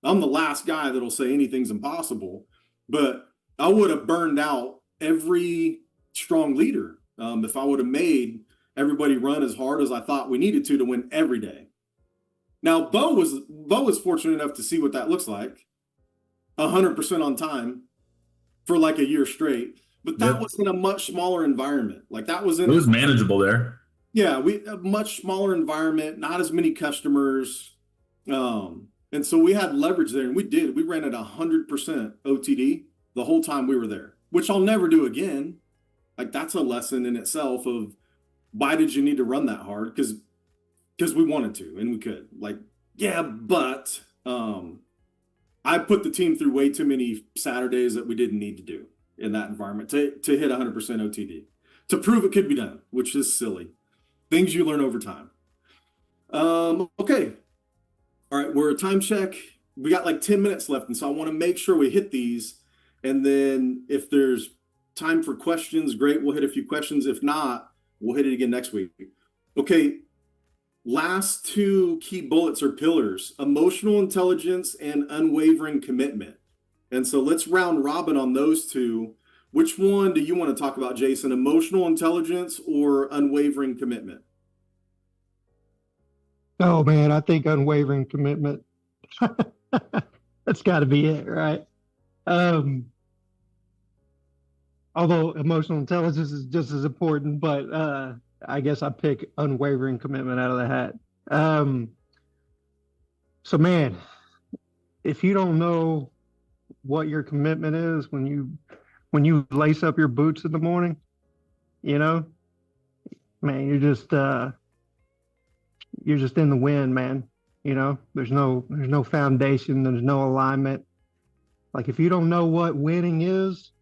I'm the last guy that'll say anything's impossible, but I would have burned out every strong leader if I would have made everybody run as hard as I thought we needed to win every day. Now, Bo was fortunate enough to see what that looks like, 100% on time for like a year straight, but that was in a much smaller environment. Like, that was it was manageable there. Yeah, a much smaller environment, not as many customers. And so we had leverage there, and we ran at 100% OTD the whole time we were there, which I'll never do again. Like, that's a lesson in itself of why did you need to run that hard? Because we wanted to, and we could. Like, yeah, but I put the team through way too many Saturdays that we didn't need to do in that environment to hit 100% OTD, to prove it could be done, which is silly. Things you learn over time. Okay. All right, we're a time check. We got like 10 minutes left, and so I want to make sure we hit these. And then if there's time for questions, great, we'll hit a few questions. If not, we'll hit it again next week. Okay, last two key bullets or pillars: emotional intelligence and unwavering commitment. And so let's round robin on those two. Which one do you want to talk about, Jason? Emotional intelligence or unwavering commitment? Oh man, I think unwavering commitment. That's got to be it, right? Although emotional intelligence is just as important, but I guess I pick unwavering commitment out of the hat. So man, if you don't know what your commitment is when you lace up your boots in the morning, you know, man, you're just in the wind, man. You know, there's no foundation, there's no alignment. Like if you don't know what winning is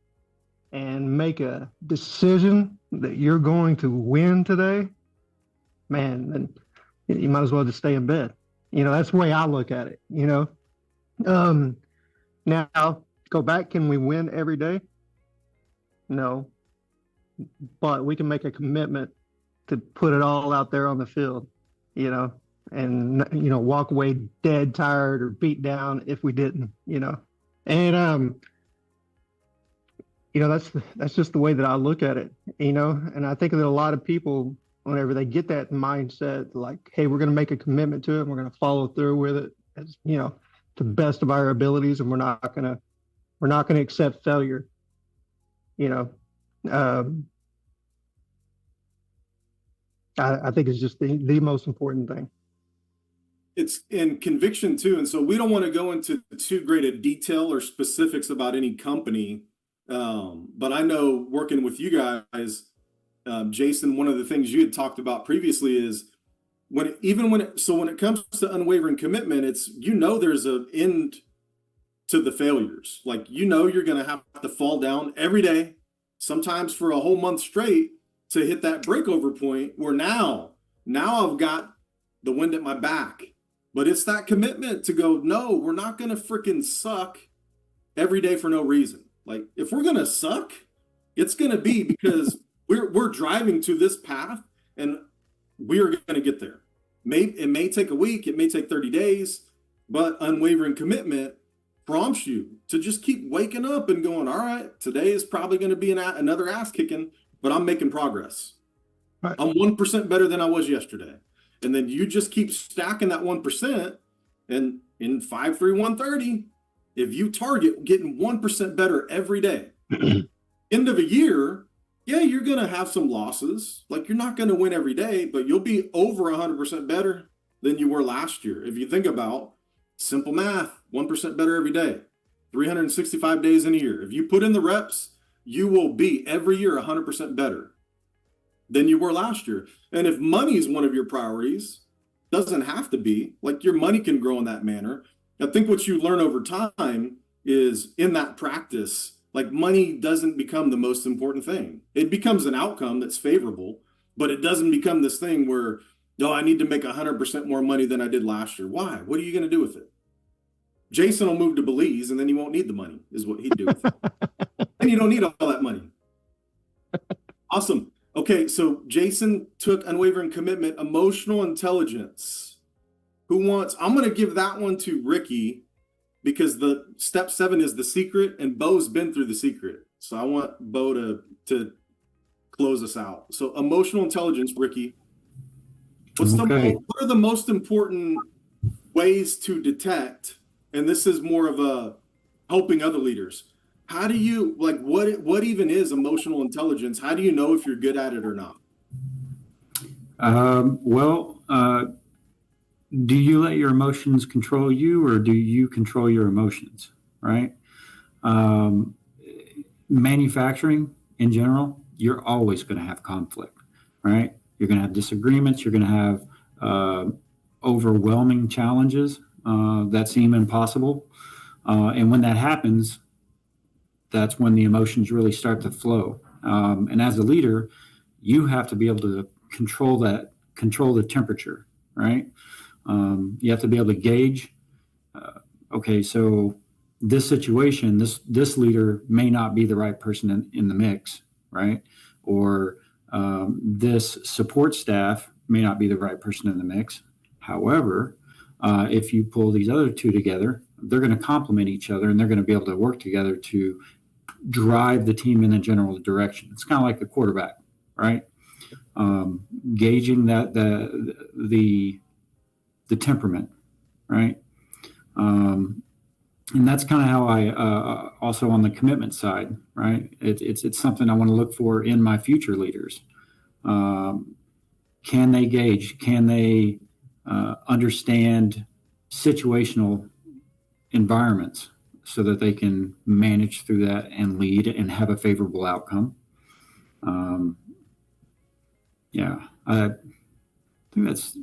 and make a decision that you're going to win today, man, then you might as well just stay in bed. You know, that's the way I look at it, you know. Um, Now, go back, can we win every day? No, but we can make a commitment to put it all out there on the field, you know, and walk away dead tired or beat down if we didn't, you know. And that's just the way that I look at it, you know. And I think that a lot of people, whenever they get that mindset, like, hey, we're going to make a commitment to it, and we're going to follow through with it, as you know, to the best of our abilities, and we're not going to accept failure, you know. I think it's just the most important thing. It's in conviction too. And so we don't want to go into too great a detail or specifics about any company. But I know working with you guys, Jason, one of the things you had talked about previously is when it comes to unwavering commitment, it's, there's an end to the failures. Like, you're going to have to fall down every day, sometimes for a whole month straight, to hit that breakover point where now I've got the wind at my back. But it's that commitment to go, no, we're not going to freaking suck every day for no reason. Like, if we're going to suck, it's going to be because we're driving to this path and we're going to get there. It may take a week, it may take 30 days, but unwavering commitment prompts you to just keep waking up and going, all right, today is probably going to be another ass kicking, but I'm making progress. Right. I'm 1% better than I was yesterday. And then you just keep stacking that 1%. And in 5-3-130, if you target getting 1% better every day, end of a year, yeah, you're going to have some losses. Like, you're not going to win every day, but you'll be over 100% better than you were last year. If you think about simple math, 1% better every day, 365 days in a year. If you put in the reps, you will be every year 100% better than you were last year. And if money is one of your priorities, doesn't have to be, like, your money can grow in that manner. I think what you learn over time is in that practice, like, money doesn't become the most important thing. It becomes an outcome that's favorable, but it doesn't become this thing where, I need to make 100% more money than I did last year. Why? What are you going to do with it? Jason will move to Belize and then he won't need the money, is what he'd do with it. And you don't need all that money. Awesome. Okay, so Jason took unwavering commitment, emotional intelligence. I'm going to give that one to Ricky, because the step 7 is the secret, and Bo's been through the secret. So I want Bo to close us out. So emotional intelligence, Ricky. What are the most important ways to detect? And this is more of a helping other leaders. How do you, like, what even is emotional intelligence? How do you know if you're good at it or not? Do you let your emotions control you, or do you control your emotions, right? Manufacturing in general, you're always going to have conflict, right? You're going to have disagreements. You're going to have overwhelming challenges that seem impossible. And when that happens, that's when the emotions really start to flow. And as a leader, you have to be able to control the temperature, right? You have to be able to gauge, okay, so this situation, this leader may not be the right person in the mix, right? Or this support staff may not be the right person in the mix. However, if you pull these other two together, they're going to complement each other, and they're going to be able to work together to drive the team in a general direction. It's kind of like a quarterback, right? Gauging that the temperament, right? And that's kind of how I also on the commitment side, right? It's something I want to look for in my future leaders. Can they gauge? Can they understand situational environments so that they can manage through that and lead and have a favorable outcome. I think that's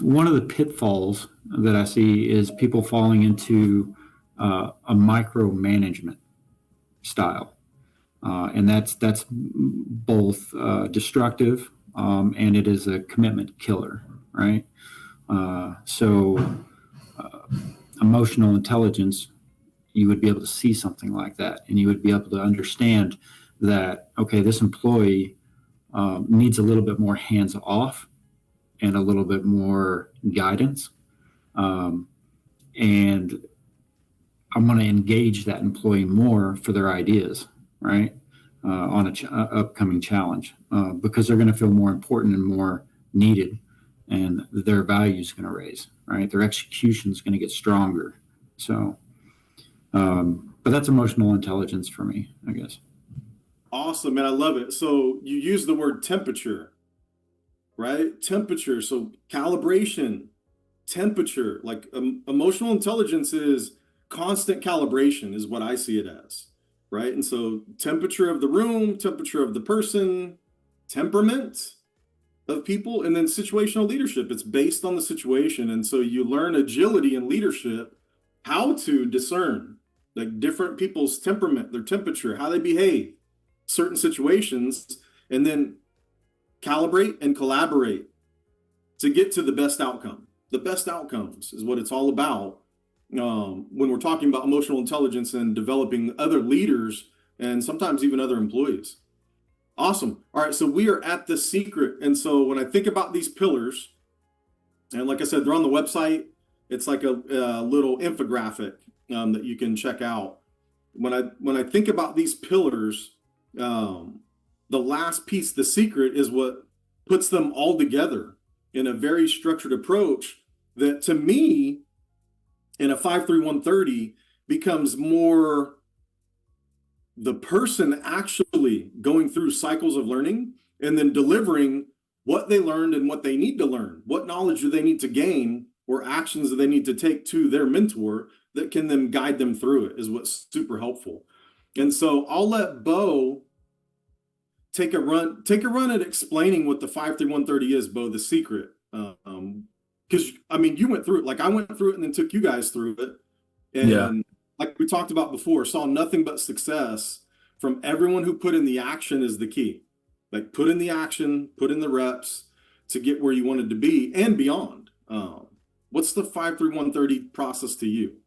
one of the pitfalls that I see is people falling into a micromanagement style. And that's both destructive and it is a commitment killer, right? Emotional intelligence, you would be able to see something like that, and you would be able to understand that, okay, this employee needs a little bit more hands off and a little bit more guidance. And I'm going to engage that employee more for their ideas, right? On an upcoming challenge, because they're going to feel more important and more needed, and their value is going to raise, right? Their execution is going to get stronger. So, but that's emotional intelligence for me, I guess. Awesome, man. I love it. So you use the word temperature, right? Temperature. So calibration, temperature, like emotional intelligence is constant calibration is what I see it as, right? And so temperature of the room, temperature of the person, temperament of people, and then situational leadership. It's based on the situation. And so you learn agility in leadership, how to discern like different people's temperament, their temperature, how they behave, certain situations, and then calibrate and collaborate to get to the best outcome. The best outcomes is what it's all about when we're talking about emotional intelligence and developing other leaders and sometimes even other employees. Awesome. All right, so we are at the secret. And so when I think about these pillars, and like I said, they're on the website. It's like a little infographic that you can check out. When I think about these pillars, the last piece, the secret, is what puts them all together in a very structured approach that, to me, in a 5-3-1-30 becomes more the person actually going through cycles of learning and then delivering what they learned and what they need to learn. What knowledge do they need to gain or actions do they need to take to their mentor that can then guide them through it is what's super helpful. And so I'll let Bo take a run at explaining what the 5-3-1-30 is, Bo, the secret. Because I mean, you went through it, like I went through it and then took you guys through it. And like we talked about before, saw nothing but success from everyone who put in the action is the key. Like put in the action, put in the reps to get where you wanted to be and beyond. What's the 5-3-1-30 process to you?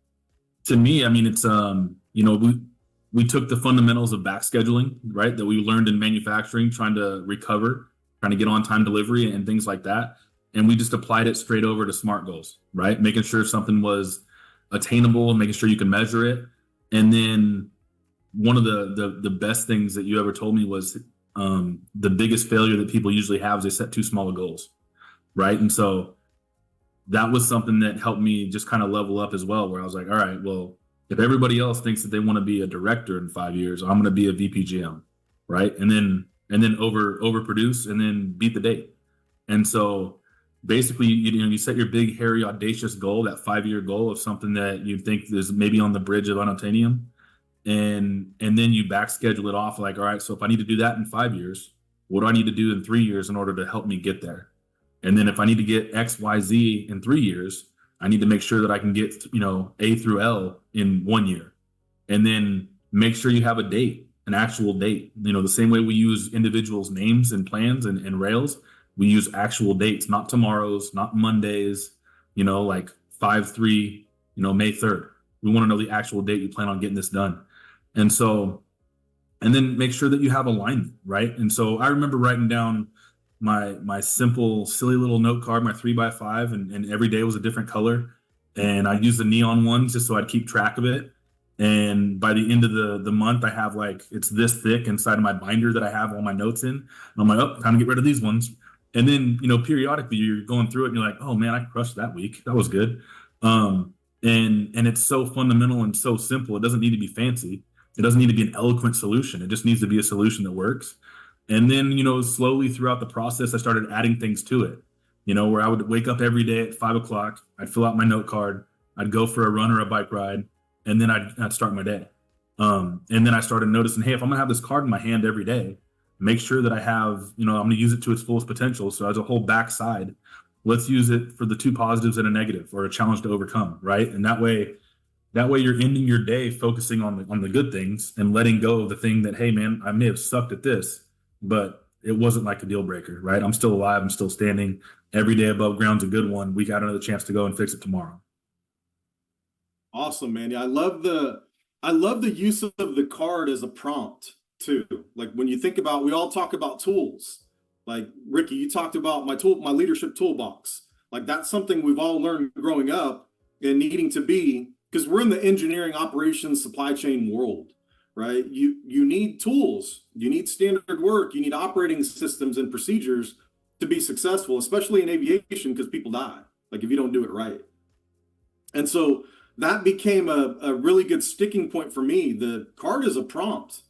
To me, I mean, it's, we took the fundamentals of back scheduling, right, that we learned in manufacturing, trying to recover, trying to get on time delivery and things like that. And we just applied it straight over to SMART goals, right? Making sure something was attainable, making sure you can measure it. And then one of the best things that you ever told me was the biggest failure that people usually have is they set too small of goals, right? And so that was something that helped me just kind of level up as well, where I was like, all right, well, if everybody else thinks that they want to be a director in 5 years, I'm going to be a VP GM, right? And then overproduce and then beat the date. And so basically, you set your big, hairy, audacious goal, that 5-year goal of something that you think is maybe on the bridge of unobtainium. And then you back schedule it off like, all right, so if I need to do that in 5 years, what do I need to do in 3 years in order to help me get there? And then if I need to get X, Y, Z in 3 years, I need to make sure that I can get, A through L in 1 year. And then make sure you have a date, an actual date. The same way we use individuals' names and plans and rails, we use actual dates, not tomorrow's, not Mondays, like 5/3, May 3rd. We want to know the actual date you plan on getting this done. And then make sure that you have alignment, right? And so I remember writing down my simple, silly little note card, my 3x5, and every day was a different color. And I'd use the neon ones just so I'd keep track of it. And by the end of the month, I have it's this thick inside of my binder that I have all my notes in. And I'm like, oh, time to get rid of these ones. And then, periodically you're going through it and you're like, oh man, I crushed that week. That was good. And it's so fundamental and so simple. It doesn't need to be fancy. It doesn't need to be an eloquent solution. It just needs to be a solution that works. And then, slowly throughout the process, I started adding things to it, where I would wake up every day at 5 o'clock. I'd fill out my note card. I'd go for a run or a bike ride, and then I'd start my day. And then I started noticing, hey, if I'm gonna have this card in my hand every day, make sure that I have, I'm gonna use it to its fullest potential. So as a whole backside, let's use it for the two positives and a negative, or a challenge to overcome, right? And that way you're ending your day focusing on the good things and letting go of the thing that, hey man, I may have sucked at this, but it wasn't like a deal breaker, right? I'm still alive, I'm still standing. Every day above ground's a good one. We got another chance to go and fix it tomorrow. Awesome, man. Yeah, I love the use of the card as a prompt too. Like when you think about, we all talk about tools. Like Ricky, you talked about my leadership toolbox. Like that's something we've all learned growing up and needing to be, because we're in the engineering operations supply chain world, right? You need tools, you need standard work, you need operating systems and procedures to be successful, especially in aviation, because people die, like if you don't do it right. And so that became a really good sticking point for me. The card is a prompt,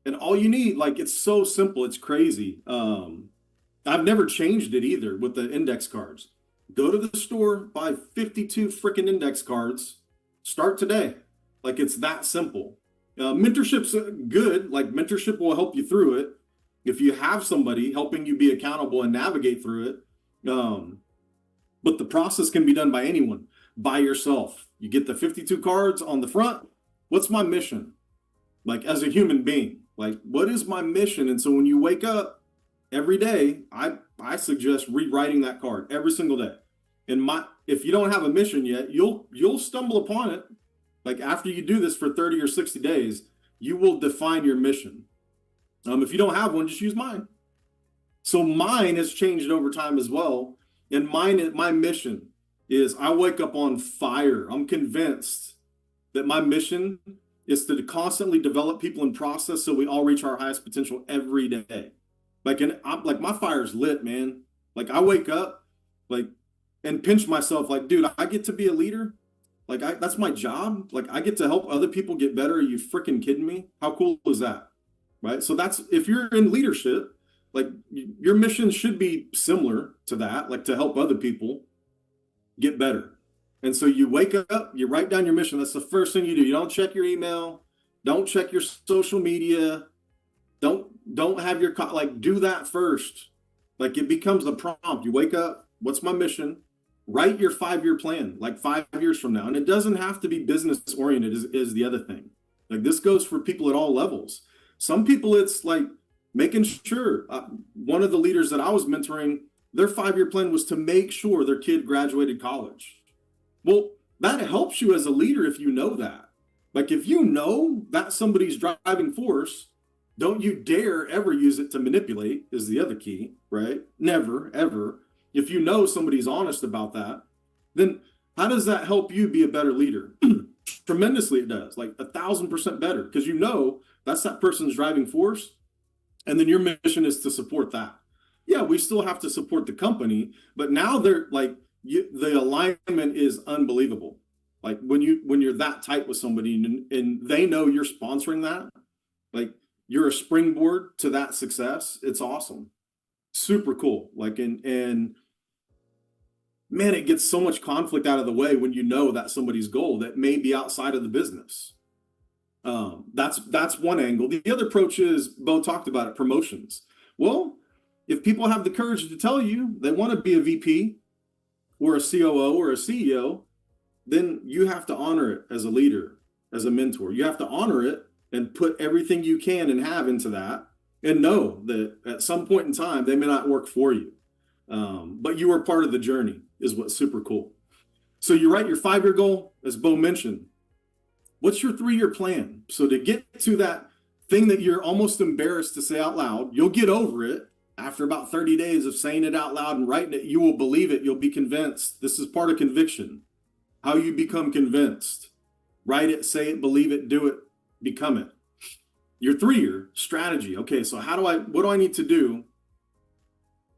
and all you need, like, it's so simple, it's crazy. I've never changed it either with the index cards. Go to the store, buy 52 freaking index cards, start today. Like, it's that simple. Mentorship's good. Like, mentorship will help you through it if you have somebody helping you be accountable and navigate through it. But the process can be done by anyone, by yourself. You get the 52 cards on the front. What's my mission? Like, as a human being, like, what is my mission? And so when you wake up every day, I suggest rewriting that card every single day. And if you don't have a mission yet, you'll stumble upon it. Like, after you do this for 30 or 60 days, you will define your mission. If you don't have one, just use mine. So mine has changed over time as well. And my mission is, I wake up on fire. I'm convinced that my mission is to constantly develop people and process so we all reach our highest potential every day. Like, my fire's lit, man. Like, I wake up, like, and pinch myself, like, dude, I get to be a leader. Like, that's my job. Like, I get to help other people get better. Are you freaking kidding me? How cool is that? Right? So that's, if you're in leadership, like, your mission should be similar to that, like, to help other people get better. And so you wake up, you write down your mission. That's the first thing you do. You don't check your email, don't check your social media, don't have your, like, do that first. Like, it becomes a prompt. You wake up, what's my mission? Write your 5-year plan, like 5 years from now. And it doesn't have to be business oriented is the other thing. Like, this goes for people at all levels. Some people, it's like making sure, one of the leaders that I was mentoring, their 5-year plan was to make sure their kid graduated college. Well, that helps you as a leader if you know that. Like, if you know that's somebody's driving force, don't you dare ever use it to manipulate, is the other key, right? Never, ever. If you know somebody's honest about that, then how does that help you be a better leader? Tremendously, it does, like 1,000% better, because you know that's that person's driving force. And then your mission is to support that. Yeah, we still have to support the company, but now they're like, the alignment is unbelievable. Like, when you're that tight with somebody and they know you're sponsoring that, like, you're a springboard to that success. It's awesome. Super cool. Like, and man, it gets so much conflict out of the way when you know that's somebody's goal that may be outside of the business. That's one angle. The other approach is, Bo talked about it, promotions. Well, if people have the courage to tell you they want to be a VP or a COO or a CEO, then you have to honor it as a leader, as a mentor. You have to honor it and put everything you can and have into that, and know that at some point in time, they may not work for you. But you are part of the journey, is what's super cool. So you write your 5-year goal, as Bo mentioned. What's your 3-year plan? So to get to that thing that you're almost embarrassed to say out loud, you'll get over it after about 30 days of saying it out loud and writing it. You will believe it. You'll be convinced. This is part of conviction. How you become convinced. Write it, say it, believe it, do it, become it. Your 3-year strategy. Okay, so what do I need to do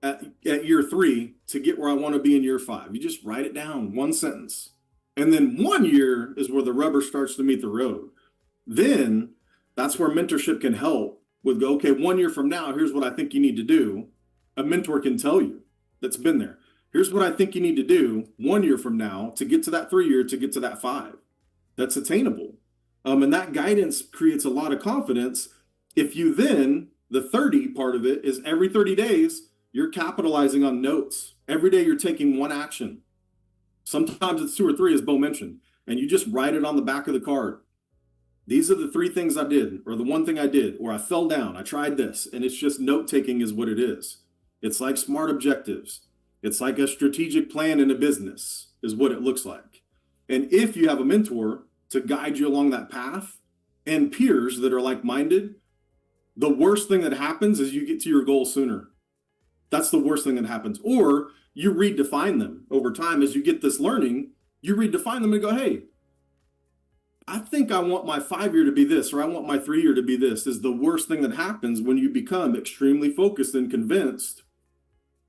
at year 3 to get where I want to be in year 5? You just write it down, one sentence. And then 1 year is where the rubber starts to meet the road. Then that's where mentorship can help with, okay, 1 year from now, here's what I think you need to do. A mentor can tell you, that's been there. here's what I think you need to do 1 year from now to get to that 3 year, to get to that 5. That's attainable. And that guidance creates a lot of confidence. If you then, the 30 part of it is every 30 days, you're capitalizing on notes. Every day you're taking one action. Sometimes it's 2 or 3, as Bo mentioned, and you just write it on the back of the card. These are the 3 things I did, or the 1 thing I did, or I fell down, I tried this, and it's just note taking is what it is. It's like SMART objectives. It's like a strategic plan in a business is what it looks like. And if you have a mentor to guide you along that path and peers that are like-minded, the worst thing that happens is you get to your goal sooner. That's the worst thing that happens. Or you redefine them over time as you get this learning, you redefine them and go, hey, I think I want my 5 year to be this, or I want my 3 year to be this, is the worst thing that happens when you become extremely focused and convinced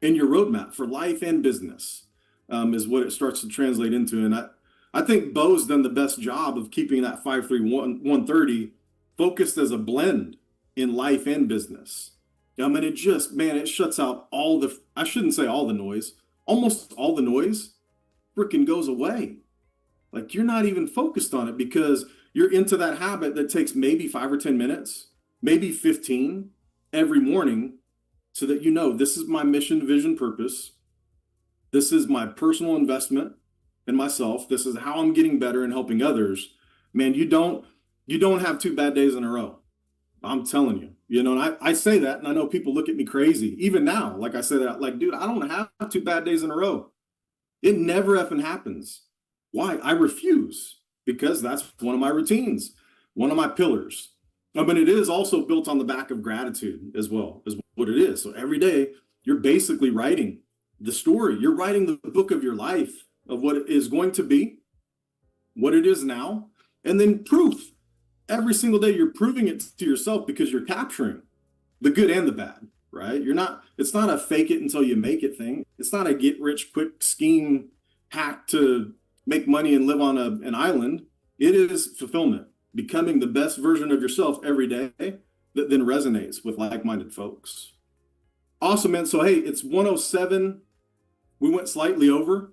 in your roadmap for life and business, is what it starts to translate into. And I think Bo's done the best job of keeping that 5-3-1-30 focused as a blend in life and business. And it just, man, it shuts out all the, I shouldn't say all the noise, almost all the noise freaking goes away. Like you're not even focused on it because you're into that habit that takes maybe 5 or 10 minutes, maybe 15 every morning, so that you know this is my mission, vision, purpose. This is my personal investment in myself. This is how I'm getting better and helping others. Man, you don't have 2 bad days in a row. I'm telling you, and I say that, and I know people look at me crazy. Even now, like I say that, like, dude, I don't have 2 bad days in a row. It never effing happens. Why? I refuse, because that's one of my routines, one of my pillars. But it is also built on the back of gratitude as well, is what it is. So every day you're basically writing the story. You're writing the book of your life of what it is going to be, what it is now, and then proof. Every single day you're proving it to yourself because you're capturing the good and the bad, right? It's not a fake it until you make it thing. It's not a get rich quick scheme hack to make money and live on an island. It is fulfillment, becoming the best version of yourself every day that then resonates with like-minded folks. Awesome, man. So, hey, it's 1:07. We went slightly over.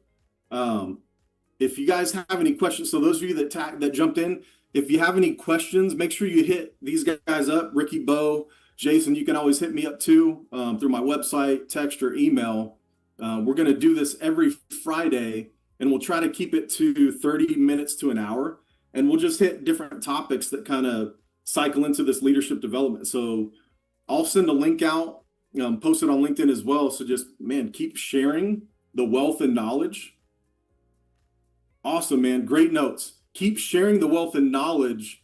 If you guys have any questions, so those of you that jumped in, if you have any questions, make sure you hit these guys up, Ricky, Bo, Jason. You can always hit me up too through my website, text, or email. We're going to do this every Friday, and we'll try to keep it to 30 minutes to an hour. And we'll just hit different topics that kind of cycle into this leadership development. So I'll send a link out, post it on LinkedIn as well. So just, man, keep sharing the wealth and knowledge. Awesome, man. Great notes. Keep sharing the wealth and knowledge.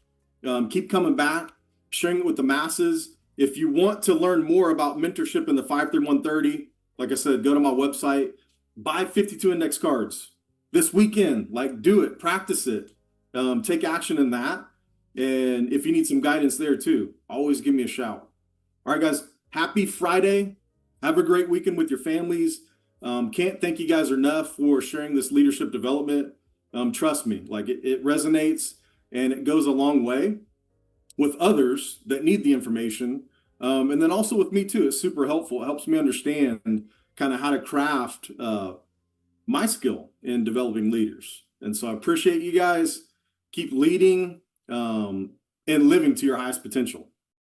Keep coming back, sharing it with the masses. If you want to learn more about mentorship in the 5-3-1-30, like I said, go to my website, buy 52 index cards this weekend. Like, do it, practice it, take action in that. And if you need some guidance there too, always give me a shout. All right, guys, happy Friday. Have a great weekend with your families. Can't thank you guys enough for sharing this leadership development. Trust me, like it resonates and it goes a long way with others that need the information. And then also with me too, it's super helpful. It helps me understand kind of how to craft my skill in developing leaders. And so I appreciate you guys. Keep leading and living to your highest potential.